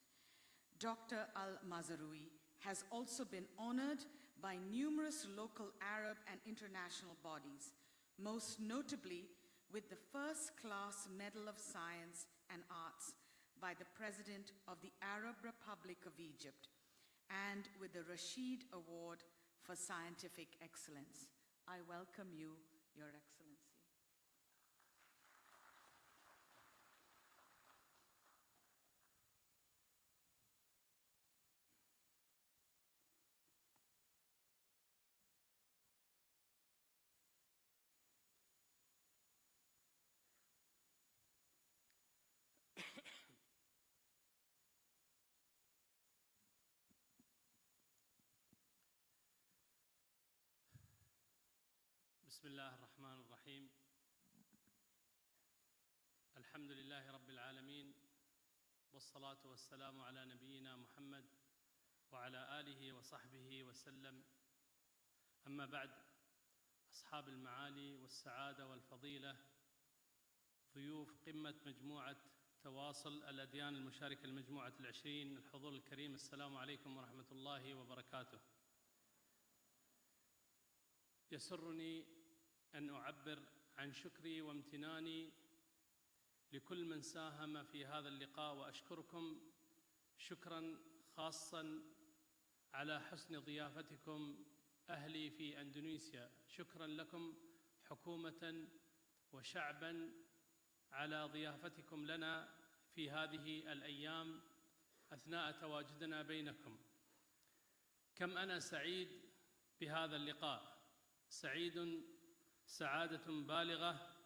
Dr. Al-Mazarui has also been honored by numerous local Arab and international bodies, most notably with the First-Class Medal of Science and Arts by the President of the Arab Republic of Egypt, and with the Rashid Award for Scientific Excellence. I welcome you, Your Excellency. بسم الله الرحمن الرحيم. الحمد لله رب العالمين، والصلاة والسلام على نبينا محمد وعلى آله وصحبه وسلم. أما بعد، أصحاب المعالي والسعادة والفضيلة، ضيوف قمة مجموعة تواصل الأديان المشاركة لمجموعة ال20، الحضور الكريم، السلام عليكم ورحمة الله وبركاته. يسرني أن أعبر عن شكري وامتناني لكل من ساهم في هذا اللقاء، وأشكركم شكراً خاصاً على حسن ضيافتكم أهلي في أندونيسيا. شكراً لكم حكومة وشعباً على ضيافتكم لنا في هذه الأيام أثناء تواجدنا بينكم. كم أنا سعيد بهذا اللقاء، سعيد سعادة بالغة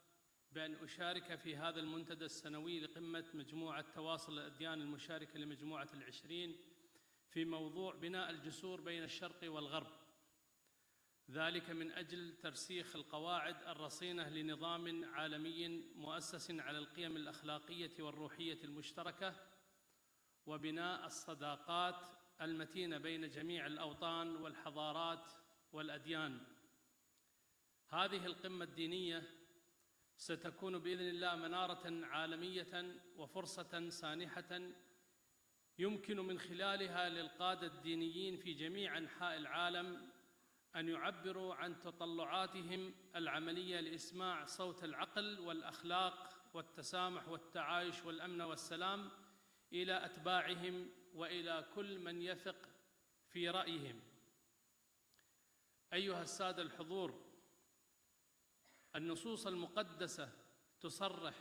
بأن أشارك في هذا المنتدى السنوي لقمة مجموعة تواصل الأديان المشاركة لمجموعة ال20 في موضوع بناء الجسور بين الشرق والغرب، ذلك من أجل ترسيخ القواعد الرصينة لنظام عالمي مؤسس على القيم الأخلاقية والروحية المشتركة، وبناء الصداقات المتينة بين جميع الأوطان والحضارات والأديان. هذه القمة الدينية ستكون بإذن الله منارة عالمية وفرصة سانحة يمكن من خلالها للقادة الدينيين في جميع أنحاء العالم أن يعبروا عن تطلعاتهم العملية لإسماع صوت العقل والأخلاق والتسامح والتعايش والأمن والسلام إلى أتباعهم وإلى كل من يثق في رأيهم. أيها السادة الحضور، النصوص المقدسة تصرح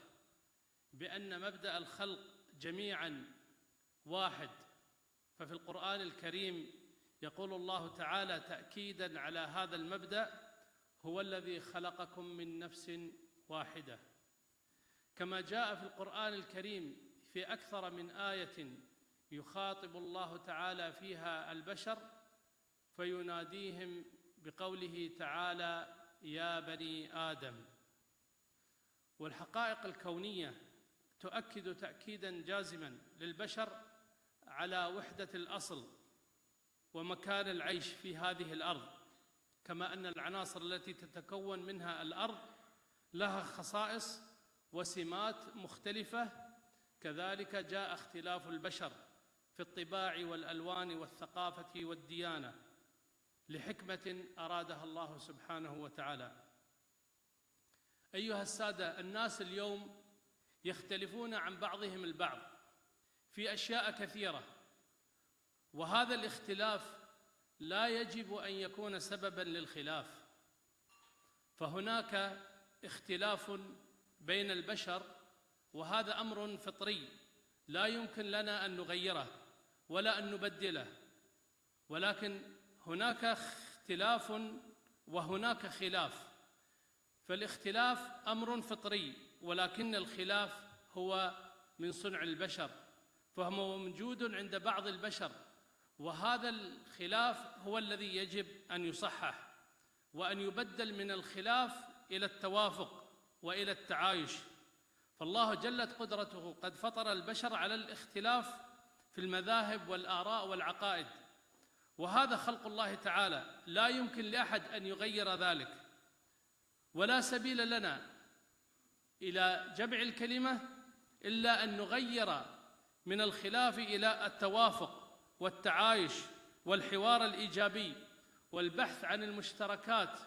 بأن مبدأ الخلق جميعاً واحد، ففي القرآن الكريم يقول الله تعالى تأكيداً على هذا المبدأ: هو الذي خلقكم من نفس واحدة. كما جاء في القرآن الكريم في أكثر من آية يخاطب الله تعالى فيها البشر فيناديهم بقوله تعالى: يا بني آدم. والحقائق الكونية تؤكد تأكيداً جازماً للبشر على وحدة الأصل ومكان العيش في هذه الأرض، كما أن العناصر التي تتكون منها الأرض لها خصائص وسمات مختلفة، كذلك جاء اختلاف البشر في الطباع والألوان والثقافة والديانة لحكمة أرادها الله سبحانه وتعالى. أيها السادة، الناس اليوم يختلفون عن بعضهم البعض في أشياء كثيرة، وهذا الاختلاف لا يجب أن يكون سبباً للخلاف، فهناك اختلاف بين البشر وهذا أمر فطري لا يمكن لنا أن نغيره ولا أن نبدله، ولكن هناك اختلاف وهناك خلاف. فالاختلاف أمر فطري، ولكن الخلاف هو من صنع البشر. فهو موجود عند بعض البشر، وهذا الخلاف هو الذي يجب أن يصحح وأن يبدل من الخلاف إلى التوافق وإلى التعايش. فالله جلت قدرته قد فطر البشر على الاختلاف في المذاهب والآراء والعقائد، وهذا خلق الله تعالى، لا يمكن لأحد أن يغير ذلك، ولا سبيل لنا إلى جمع الكلمة إلا أن نغير من الخلاف إلى التوافق والتعايش والحوار الإيجابي والبحث عن المشتركات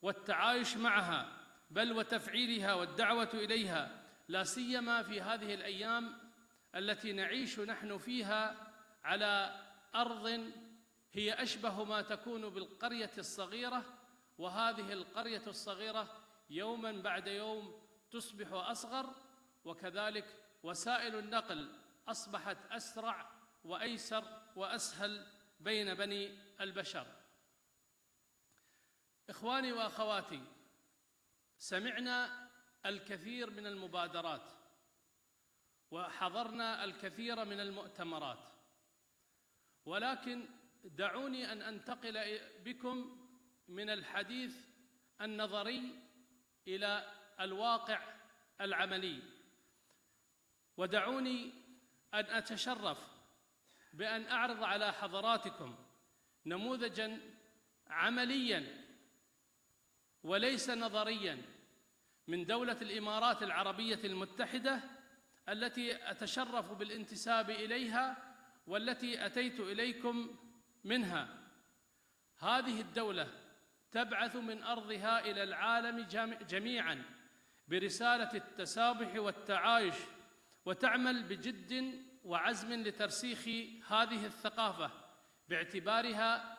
والتعايش معها، بل وتفعيلها والدعوة إليها، لا سيما في هذه الأيام التي نعيش نحن فيها على أرض هي أشبه ما تكون بالقرية الصغيرة، وهذه القرية الصغيرة يوما بعد يوم تصبح أصغر، وكذلك وسائل النقل أصبحت أسرع وأيسر وأسهل بين بني البشر. إخواني وأخواتي، سمعنا الكثير من المبادرات وحضرنا الكثير من المؤتمرات، ولكن دعوني أن أنتقل بكم من الحديث النظري إلى الواقع العملي، ودعوني أن أتشرف بأن أعرض على حضراتكم نموذجاً عملياً وليس نظرياً من دولة الإمارات العربية المتحدة التي أتشرف بالانتساب إليها والتي أتيت إليكم منها. هذه الدولة تبعث من أرضها إلى العالم جميعاً برسالة التسامح والتعايش، وتعمل بجد وعزم لترسيخ هذه الثقافة باعتبارها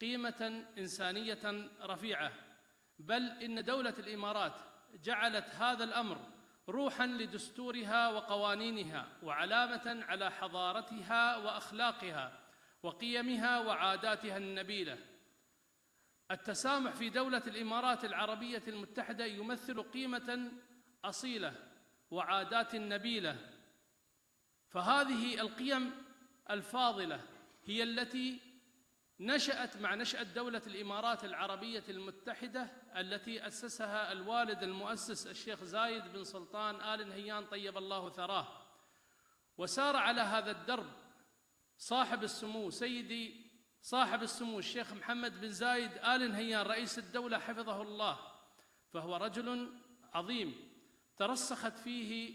قيمة إنسانية رفيعة، بل إن دولة الإمارات جعلت هذا الأمر روحاً لدستورها وقوانينها، وعلامة على حضارتها وأخلاقها وقيمها وعاداتها النبيلة. التسامح في دولة الإمارات العربية المتحدة يمثل قيمة أصيلة وعادات نبيلة، فهذه القيم الفاضلة هي التي نشأت مع نشأة دولة الإمارات العربية المتحدة التي أسسها الوالد المؤسس الشيخ زايد بن سلطان آل نهيان طيب الله ثراه، وسار على هذا الدرب صاحب السمو سيدي صاحب السمو الشيخ محمد بن زايد آل نهيان رئيس الدولة حفظه الله، فهو رجل عظيم ترسخت فيه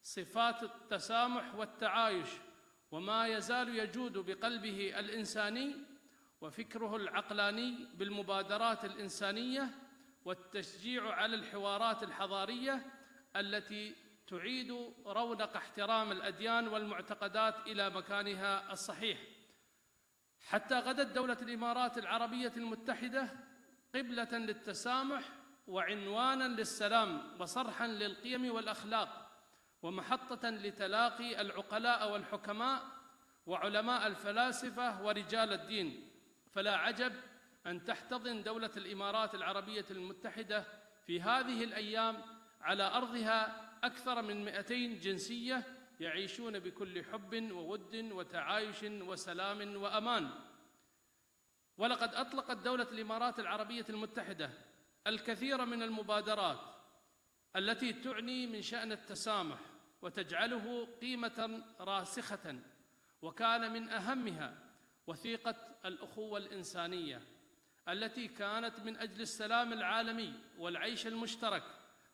صفات التسامح والتعايش، وما يزال يجود بقلبه الإنساني وفكره العقلاني بالمبادرات الإنسانية والتشجيع على الحوارات الحضارية التي تعيد رونق احترام الأديان والمعتقدات إلى مكانها الصحيح، حتى غدت دولة الإمارات العربية المتحدة قبلة للتسامح وعنوانا للسلام وصرحا للقيم والأخلاق، ومحطة لتلاقي العقلاء والحكماء وعلماء الفلاسفة ورجال الدين. فلا عجب أن تحتضن دولة الإمارات العربية المتحدة في هذه الأيام على أرضها أكثر من 200 جنسية يعيشون بكل حب وود وتعايش وسلام وأمان. ولقد أطلقت دولة الإمارات العربية المتحدة الكثير من المبادرات التي تعني من شأن التسامح وتجعله قيمة راسخة، وكان من أهمها وثيقة الأخوة الإنسانية التي كانت من أجل السلام العالمي والعيش المشترك،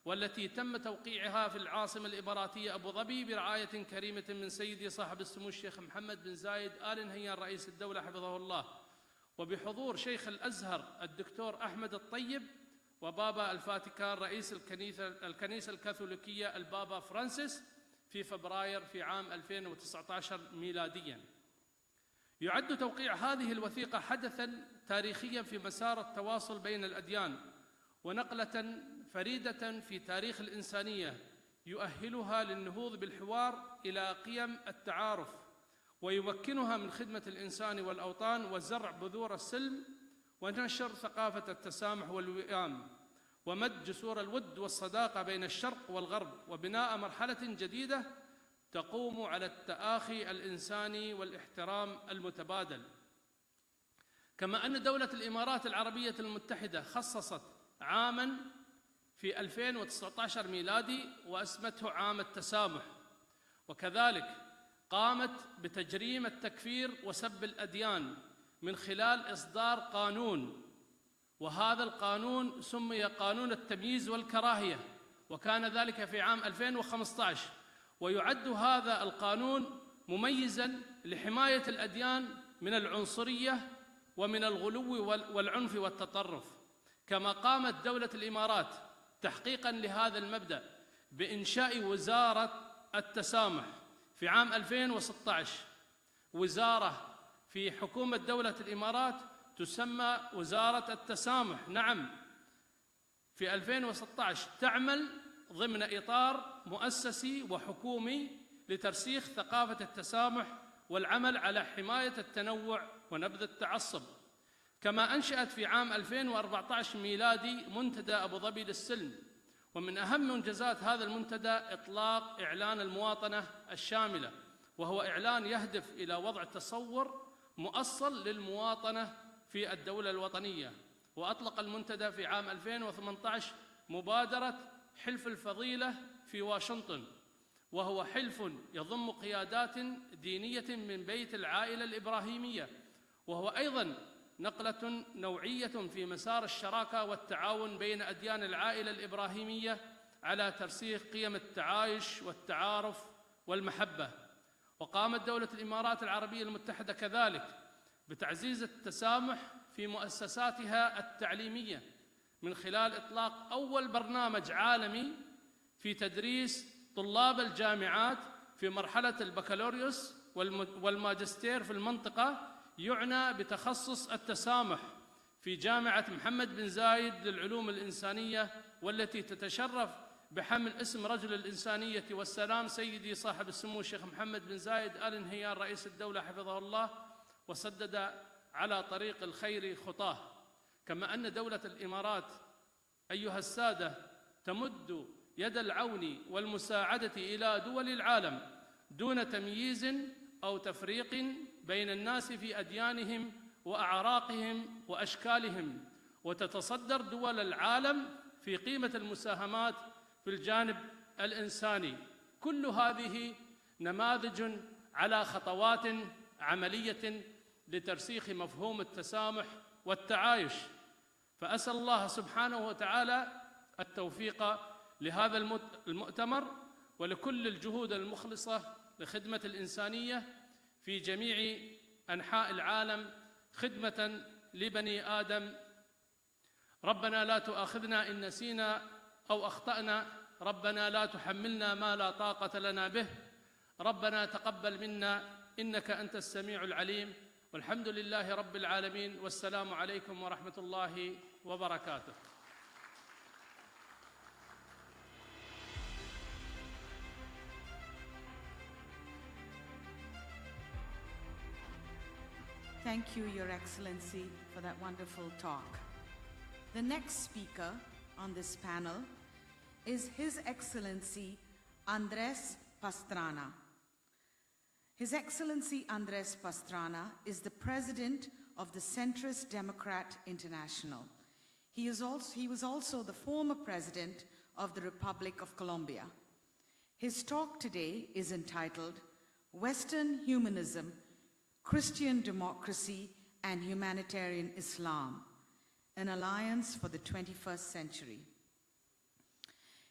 والتي تم توقيعها في العاصمة الإماراتية أبو ظبي برعاية كريمة من سيدي صاحب السمو الشيخ محمد بن زايد آل نهيان رئيس الدولة حفظه الله، وبحضور شيخ الأزهر الدكتور أحمد الطيب وبابا الفاتيكان رئيس الكنيسة الكاثوليكية البابا فرانسيس في فبراير في عام 2019 ميلادياً. يعد توقيع هذه الوثيقة حدثاً تاريخياً في مسار التواصل بين الأديان، ونقلة فريدة في تاريخ الإنسانية يؤهلها للنهوض بالحوار إلى قيم التعارف، ويمكنها من خدمة الإنسان والأوطان وزرع بذور السلم ونشر ثقافة التسامح والوئام، ومد جسور الود والصداقة بين الشرق والغرب، وبناء مرحلة جديدة تقوم على التآخي الإنساني والاحترام المتبادل. كما أن دولة الإمارات العربية المتحدة خصصت عاماً في 2019 ميلادي وأسمته عام التسامح، وكذلك قامت بتجريم التكفير وسب الأديان من خلال إصدار قانون، وهذا القانون سمي قانون التمييز والكراهية، وكان ذلك في عام 2015. ويعد هذا القانون مميزاً لحماية الأديان من العنصرية ومن الغلو والعنف والتطرف. كما قامت دولة الإمارات تحقيقاً لهذا المبدأ بإنشاء وزارة التسامح في عام 2016، وزارة في حكومة دولة الإمارات تسمى وزارة التسامح. نعم، في 2016 تعمل ضمن إطار مؤسسي وحكومي لترسيخ ثقافة التسامح والعمل على حماية التنوع ونبذ التعصب. كما أنشأت في عام 2014 ميلادي منتدى أبو ظبي للسلم، ومن أهم منجزات هذا المنتدى إطلاق إعلان المواطنة الشاملة، وهو إعلان يهدف إلى وضع تصور مؤصل للمواطنة في الدولة الوطنية. وأطلق المنتدى في عام 2018 مبادرة حلف الفضيلة في واشنطن، وهو حلف يضم قيادات دينية من بيت العائلة الإبراهيمية، وهو أيضاً نقلة نوعية في مسار الشراكة والتعاون بين أديان العائلة الإبراهيمية على ترسيخ قيم التعايش والتعارف والمحبة. وقامت دولة الإمارات العربية المتحدة كذلك بتعزيز التسامح في مؤسساتها التعليمية من خلال إطلاق أول برنامج عالمي في تدريس طلاب الجامعات في مرحلة البكالوريوس والماجستير في المنطقة، يعنى بتخصص التسامح في جامعة محمد بن زايد للعلوم الإنسانية، والتي تتشرف بحمل اسم رجل الإنسانية والسلام سيدي صاحب السمو الشيخ محمد بن زايد آل نهيان رئيس الدولة حفظه الله، وسدد على طريق الخير خطاه. كما أن دولة الإمارات أيها السادة تمد يد العون والمساعدة إلى دول العالم دون تمييز أو تفريق بين الناس في أديانهم وأعراقهم وأشكالهم، وتتصدر دول العالم في قيمة المساهمات في الجانب الإنساني. كل هذه نماذج على خطوات عملية لترسيخ مفهوم التسامح والتعايش. فأسأل الله سبحانه وتعالى التوفيق لهذا المؤتمر ولكل الجهود المخلصة لخدمة الإنسانية في جميع أنحاء العالم خدمة لبني آدم. ربنا لا تؤاخذنا إن نسينا أو أخطأنا، ربنا لا تحملنا ما لا طاقة لنا به، ربنا تقبل منا إنك أنت السميع العليم، والحمد لله رب العالمين، والسلام عليكم ورحمة الله وبركاته. Thank you, Your Excellency, for that wonderful talk. The next speaker on this panel is His Excellency Andres Pastrana. His Excellency Andres Pastrana is the president of the Centrist Democrat International. He was also the former president of the Republic of Colombia. His talk today is entitled Western Humanism, Christian Democracy and Humanitarian Islam, an Alliance for the 21st Century.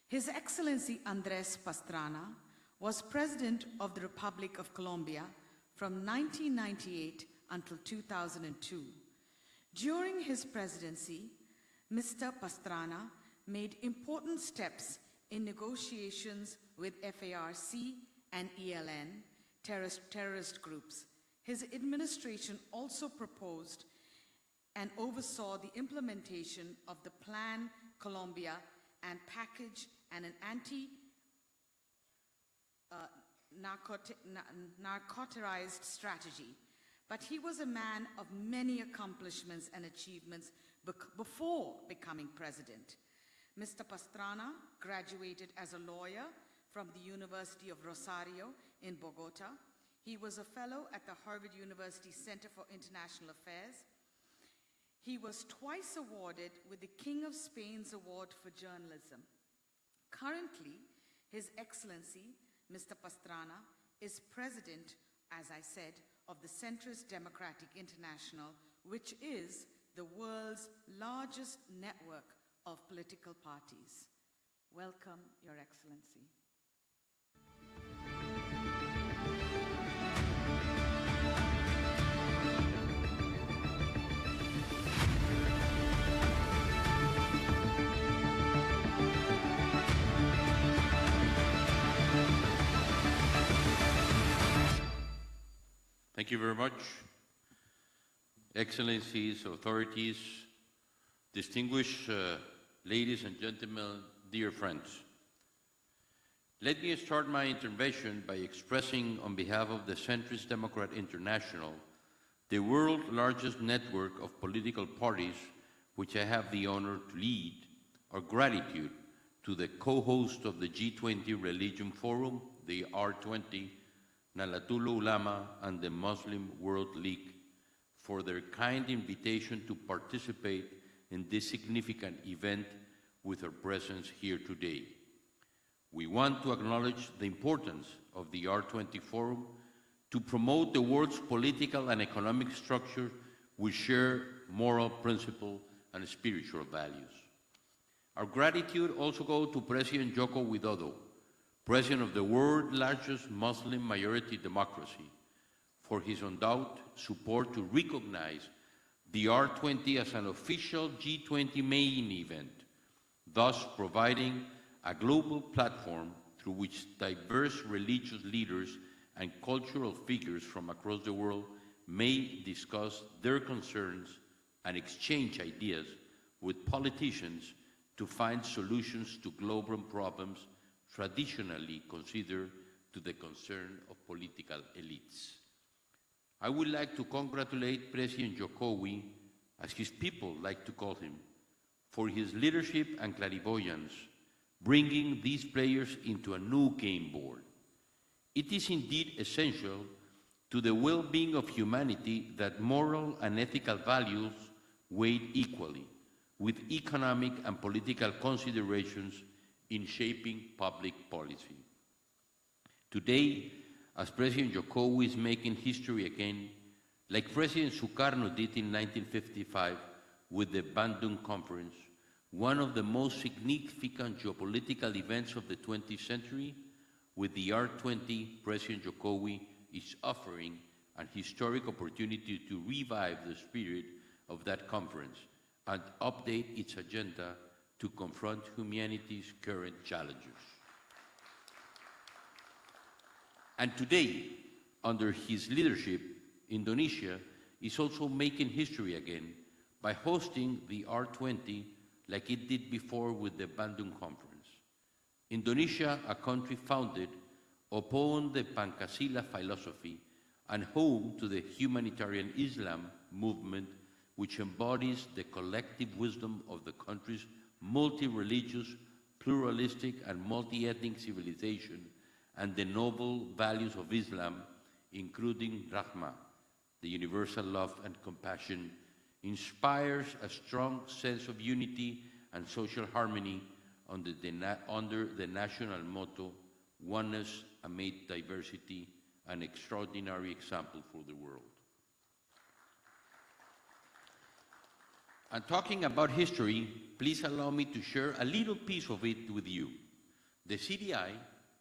His Excellency Andres Pastrana was President of the Republic of Colombia from 1998 until 2002. During his presidency, Mr. Pastrana made important steps in negotiations with FARC and ELN, terrorist groups. His administration also proposed and oversaw the implementation of the Plan Colombia and package and an anti-narcoticized strategy. But he was a man of many accomplishments and achievements before becoming president. Mr. Pastrana graduated as a lawyer from the University of Rosario in Bogota. He was a fellow at the Harvard University Center for International Affairs. He was twice awarded with the King of Spain's Award for Journalism. Currently, His Excellency, Mr. Pastrana, is president, as I said, of the Centrist Democratic International, which is the world's largest network of political parties. Welcome, Your Excellency. Thank you very much. Excellencies, authorities, distinguished ladies and gentlemen, dear friends. Let me start my intervention by expressing on behalf of the Centrist Democrat International, the world's largest network of political parties, which I have the honor to lead, our gratitude to the co-host of the G20 Religion Forum, the R20, Nahdlatul Ulama, and the Muslim World League, for their kind invitation to participate in this significant event with our presence here today. We want to acknowledge the importance of the R20 Forum to promote the world's political and economic structure which share moral principles and spiritual values. Our gratitude also goes to President Joko Widodo, President of the world's largest Muslim majority democracy, for his undoubted support to recognize the R20 as an official G20 main event, thus providing a global platform through which diverse religious leaders and cultural figures from across the world may discuss their concerns and exchange ideas with politicians to find solutions to global problems traditionally considered to the concern of political elites. I would like to congratulate President Jokowi, as his people like to call him, for his leadership and clairvoyance, bringing these players into a new game board. It is indeed essential to the well-being of humanity that moral and ethical values weigh equally with economic and political considerations in shaping public policy. Today, as President Jokowi is making history again, like President Sukarno did in 1955 with the Bandung Conference, one of the most significant geopolitical events of the 20th century, with the R20, President Jokowi is offering an historic opportunity to revive the spirit of that conference and update its agenda to confront humanity's current challenges. And today, under his leadership, Indonesia is also making history again by hosting the R20 like it did before with the Bandung Conference. Indonesia, a country founded upon the Pancasila philosophy and home to the humanitarian Islam movement, which embodies the collective wisdom of the country's multi-religious, pluralistic, and multi-ethnic civilization, and the noble values of Islam, including Rahmah, the universal love and compassion, inspires a strong sense of unity and social harmony under the national motto, oneness amid diversity, an extraordinary example for the world. And talking about history, please allow me to share a little piece of it with you. The CDI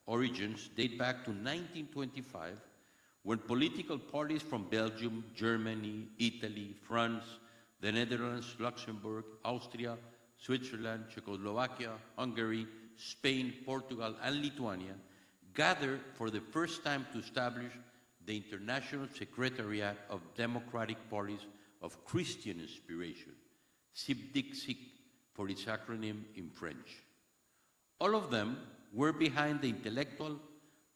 origins date back to 1925, when political parties from Belgium, Germany, Italy, France, the Netherlands, Luxembourg, Austria, Switzerland, Czechoslovakia, Hungary, Spain, Portugal, and Lithuania gathered for the first time to establish the International Secretariat of Democratic Parties of Christian Inspiration, SIPDIC-SIC for its acronym in French. All of them were behind the intellectual,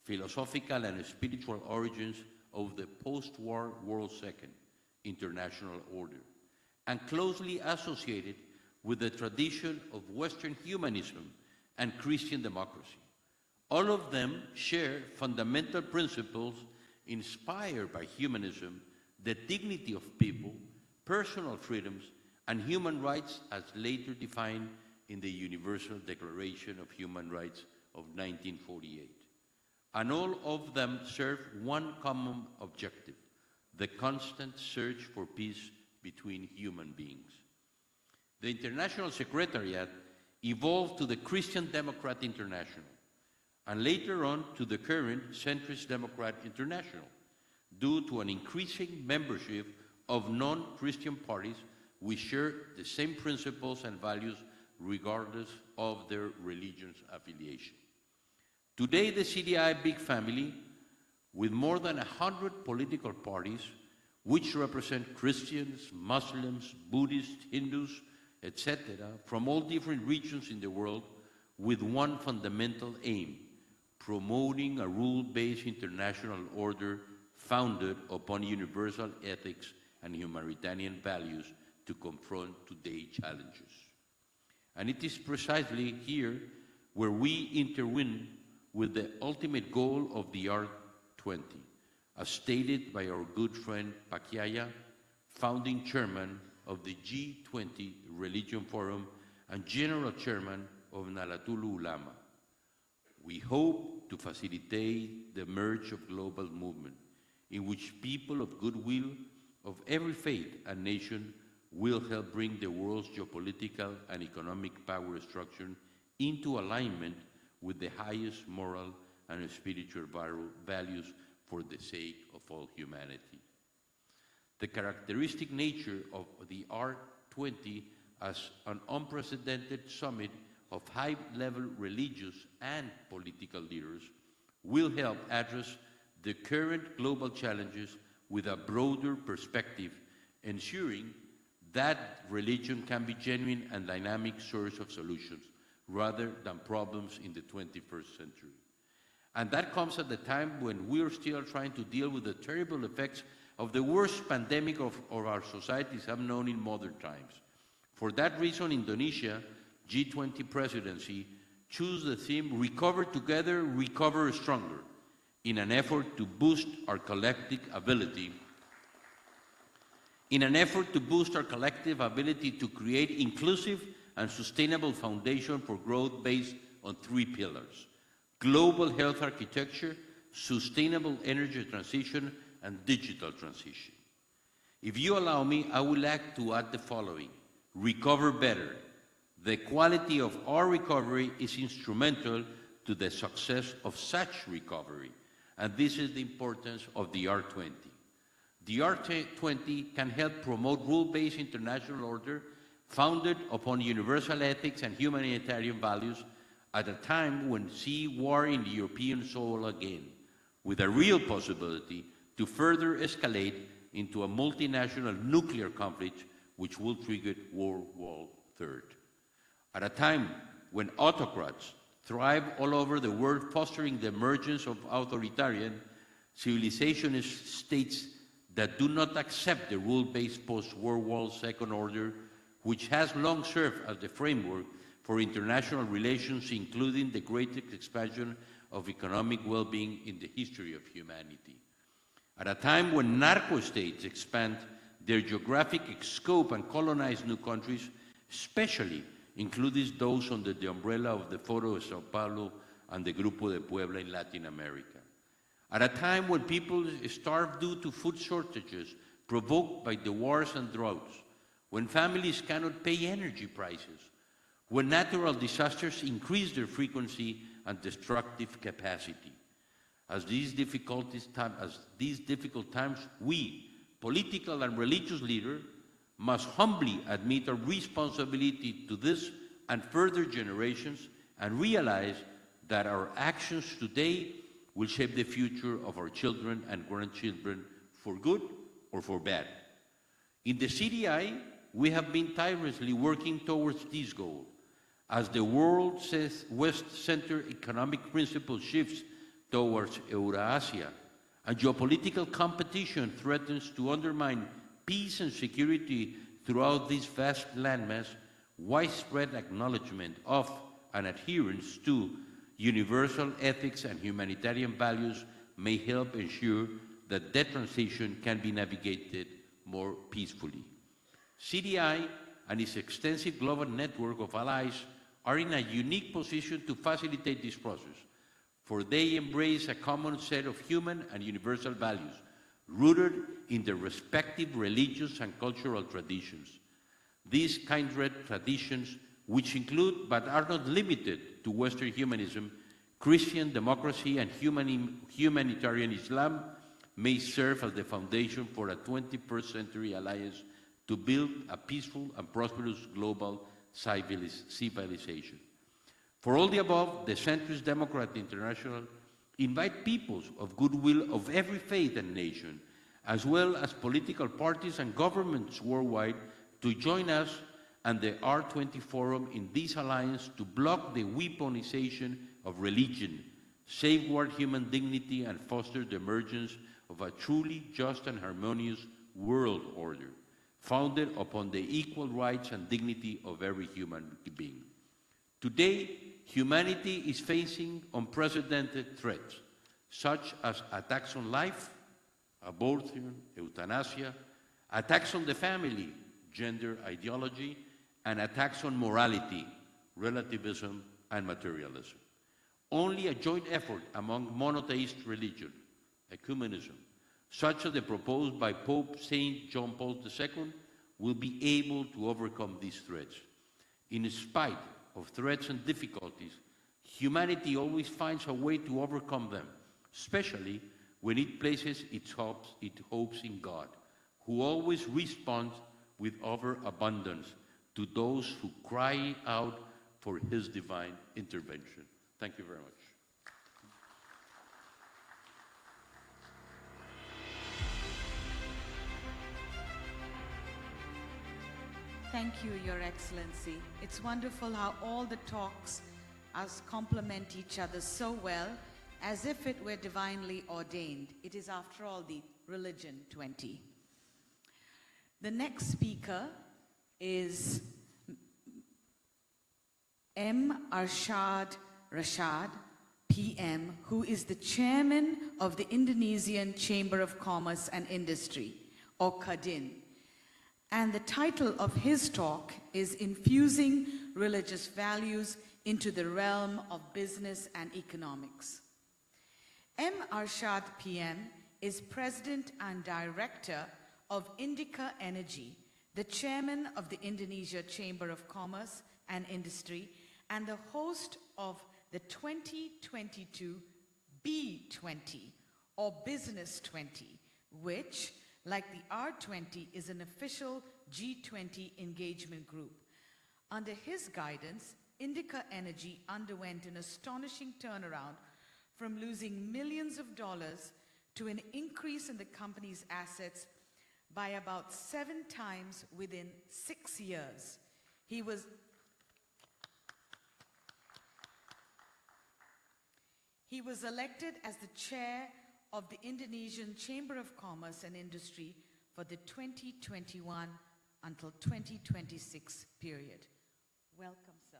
philosophical, and spiritual origins of the post-war World Second International Order, and closely associated with the tradition of Western humanism and Christian democracy. All of them share fundamental principles inspired by humanism, the dignity of people, personal freedoms, and human rights as later defined in the Universal Declaration of Human Rights of 1948. And all of them serve one common objective: the constant search for peace between human beings. The International Secretariat evolved to the Christian Democrat International, and later on to the current Centrist Democrat International, due to an increasing membership of non-Christian parties which share the same principles and values regardless of their religion's affiliation. Today, the CDI big family, with more than 100 political parties, which represent Christians, Muslims, Buddhists, Hindus, etc., from all different regions in the world, with one fundamental aim: promoting a rule-based international order founded upon universal ethics and humanitarian values to confront today's challenges. And it is precisely here where we intervene with the ultimate goal of the R20, as stated by our good friend Pakyaya, founding chairman of the G20 Religion Forum and general chairman of Nahdlatul Ulama. We hope to facilitate the merge of global movement in which people of goodwill of every faith and nation will help bring the world's geopolitical and economic power structure into alignment with the highest moral and spiritual values for the sake of all humanity. The characteristic nature of the R20 as an unprecedented summit of high-level religious and political leaders will help address the current global challenges with a broader perspective, ensuring that religion can be a genuine and dynamic source of solutions rather than problems in the 21st century. And that comes at the time when we're still trying to deal with the terrible effects of the worst pandemic of our societies have known in modern times. For that reason, Indonesia G20 presidency chose the theme "Recover Together, Recover Stronger" in an effort to boost our collective ability to create inclusive and sustainable foundation for growth based on 3 pillars: global health architecture, sustainable energy transition, and digital transition. If you allow me, I would like to add the following: recover better. The quality of our recovery is instrumental to the success of such recovery, and this is the importance of the R20. The R20 can help promote rule-based international order founded upon universal ethics and humanitarian values at a time when see war in the European soil again, with a real possibility to further escalate into a multinational nuclear conflict which will trigger World War III. At a time when autocrats thrive all over the world, fostering the emergence of authoritarian civilizationist states that do not accept the rule-based post-World War II order, which has long served as the framework for international relations, including the greatest expansion of economic well-being in the history of humanity. At a time when narco-states expand their geographic scope and colonize new countries, especially including those under the umbrella of the Foro de Sao Paulo and the Grupo de Puebla in Latin America. At a time when people starve due to food shortages provoked by the wars and droughts, when families cannot pay energy prices, when natural disasters increase their frequency and destructive capacity. As these difficult times, we, political and religious leaders, must humbly admit our responsibility to this and further generations and realize that our actions today will shape the future of our children and grandchildren for good or for bad. In the CDI, we have been tirelessly working towards this goal. As the world's West-centered economic principle shifts towards Eurasia, and geopolitical competition threatens to undermine peace and security throughout this vast landmass, widespread acknowledgement of and adherence to universal ethics and humanitarian values may help ensure that that transition can be navigated more peacefully. CDI and its extensive global network of allies are in a unique position to facilitate this process, for they embrace a common set of human and universal values, rooted in their respective religious and cultural traditions. These kindred traditions, which include but are not limited to Western humanism, Christian democracy, and humanitarian Islam, may serve as the foundation for a 21st century alliance to build a peaceful and prosperous global civilization. For all the above, the Centrist Democrat International invite peoples of goodwill of every faith and nation, as well as political parties and governments worldwide, to join us and the R20 Forum in this alliance to block the weaponization of religion, safeguard human dignity, and foster the emergence of a truly just and harmonious world order, founded upon the equal rights and dignity of every human being. Today, humanity is facing unprecedented threats, such as attacks on life, abortion, euthanasia, attacks on the family, gender ideology, and attacks on morality, relativism, and materialism. Only a joint effort among monotheist religion, ecumenism, such as the proposed by Pope St. John Paul II, will be able to overcome these threats. In spite of threats and difficulties, humanity always finds a way to overcome them, especially when it places its hopes in God, who always responds with overabundance to those who cry out for his divine intervention. Thank you very much. Thank you, Your Excellency. It's wonderful how all the talks complement each other so well, as if it were divinely ordained. It is, after all, the Religion 20. The next speaker is M. Arshad Rashad, PM, who is the chairman of the Indonesian Chamber of Commerce and Industry, or KADIN. And the title of his talk is Infusing Religious Values into the Realm of Business and Economics. M. Arshad PM is President and Director of Indica Energy, the Chairman of the Indonesia Chamber of Commerce and Industry, and the host of the 2022 B20, or Business 20, which, like the R20, is an official G20 engagement group. Under his guidance, Indica Energy underwent an astonishing turnaround from losing millions of dollars to an increase in the company's assets by about 7 times within 6 years. He was elected as the chair of the Indonesian Chamber of Commerce and Industry for the 2021 until 2026 period. Welcome, sir.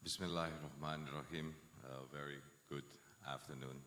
Bismillahirrahmanirrahim. Very good afternoon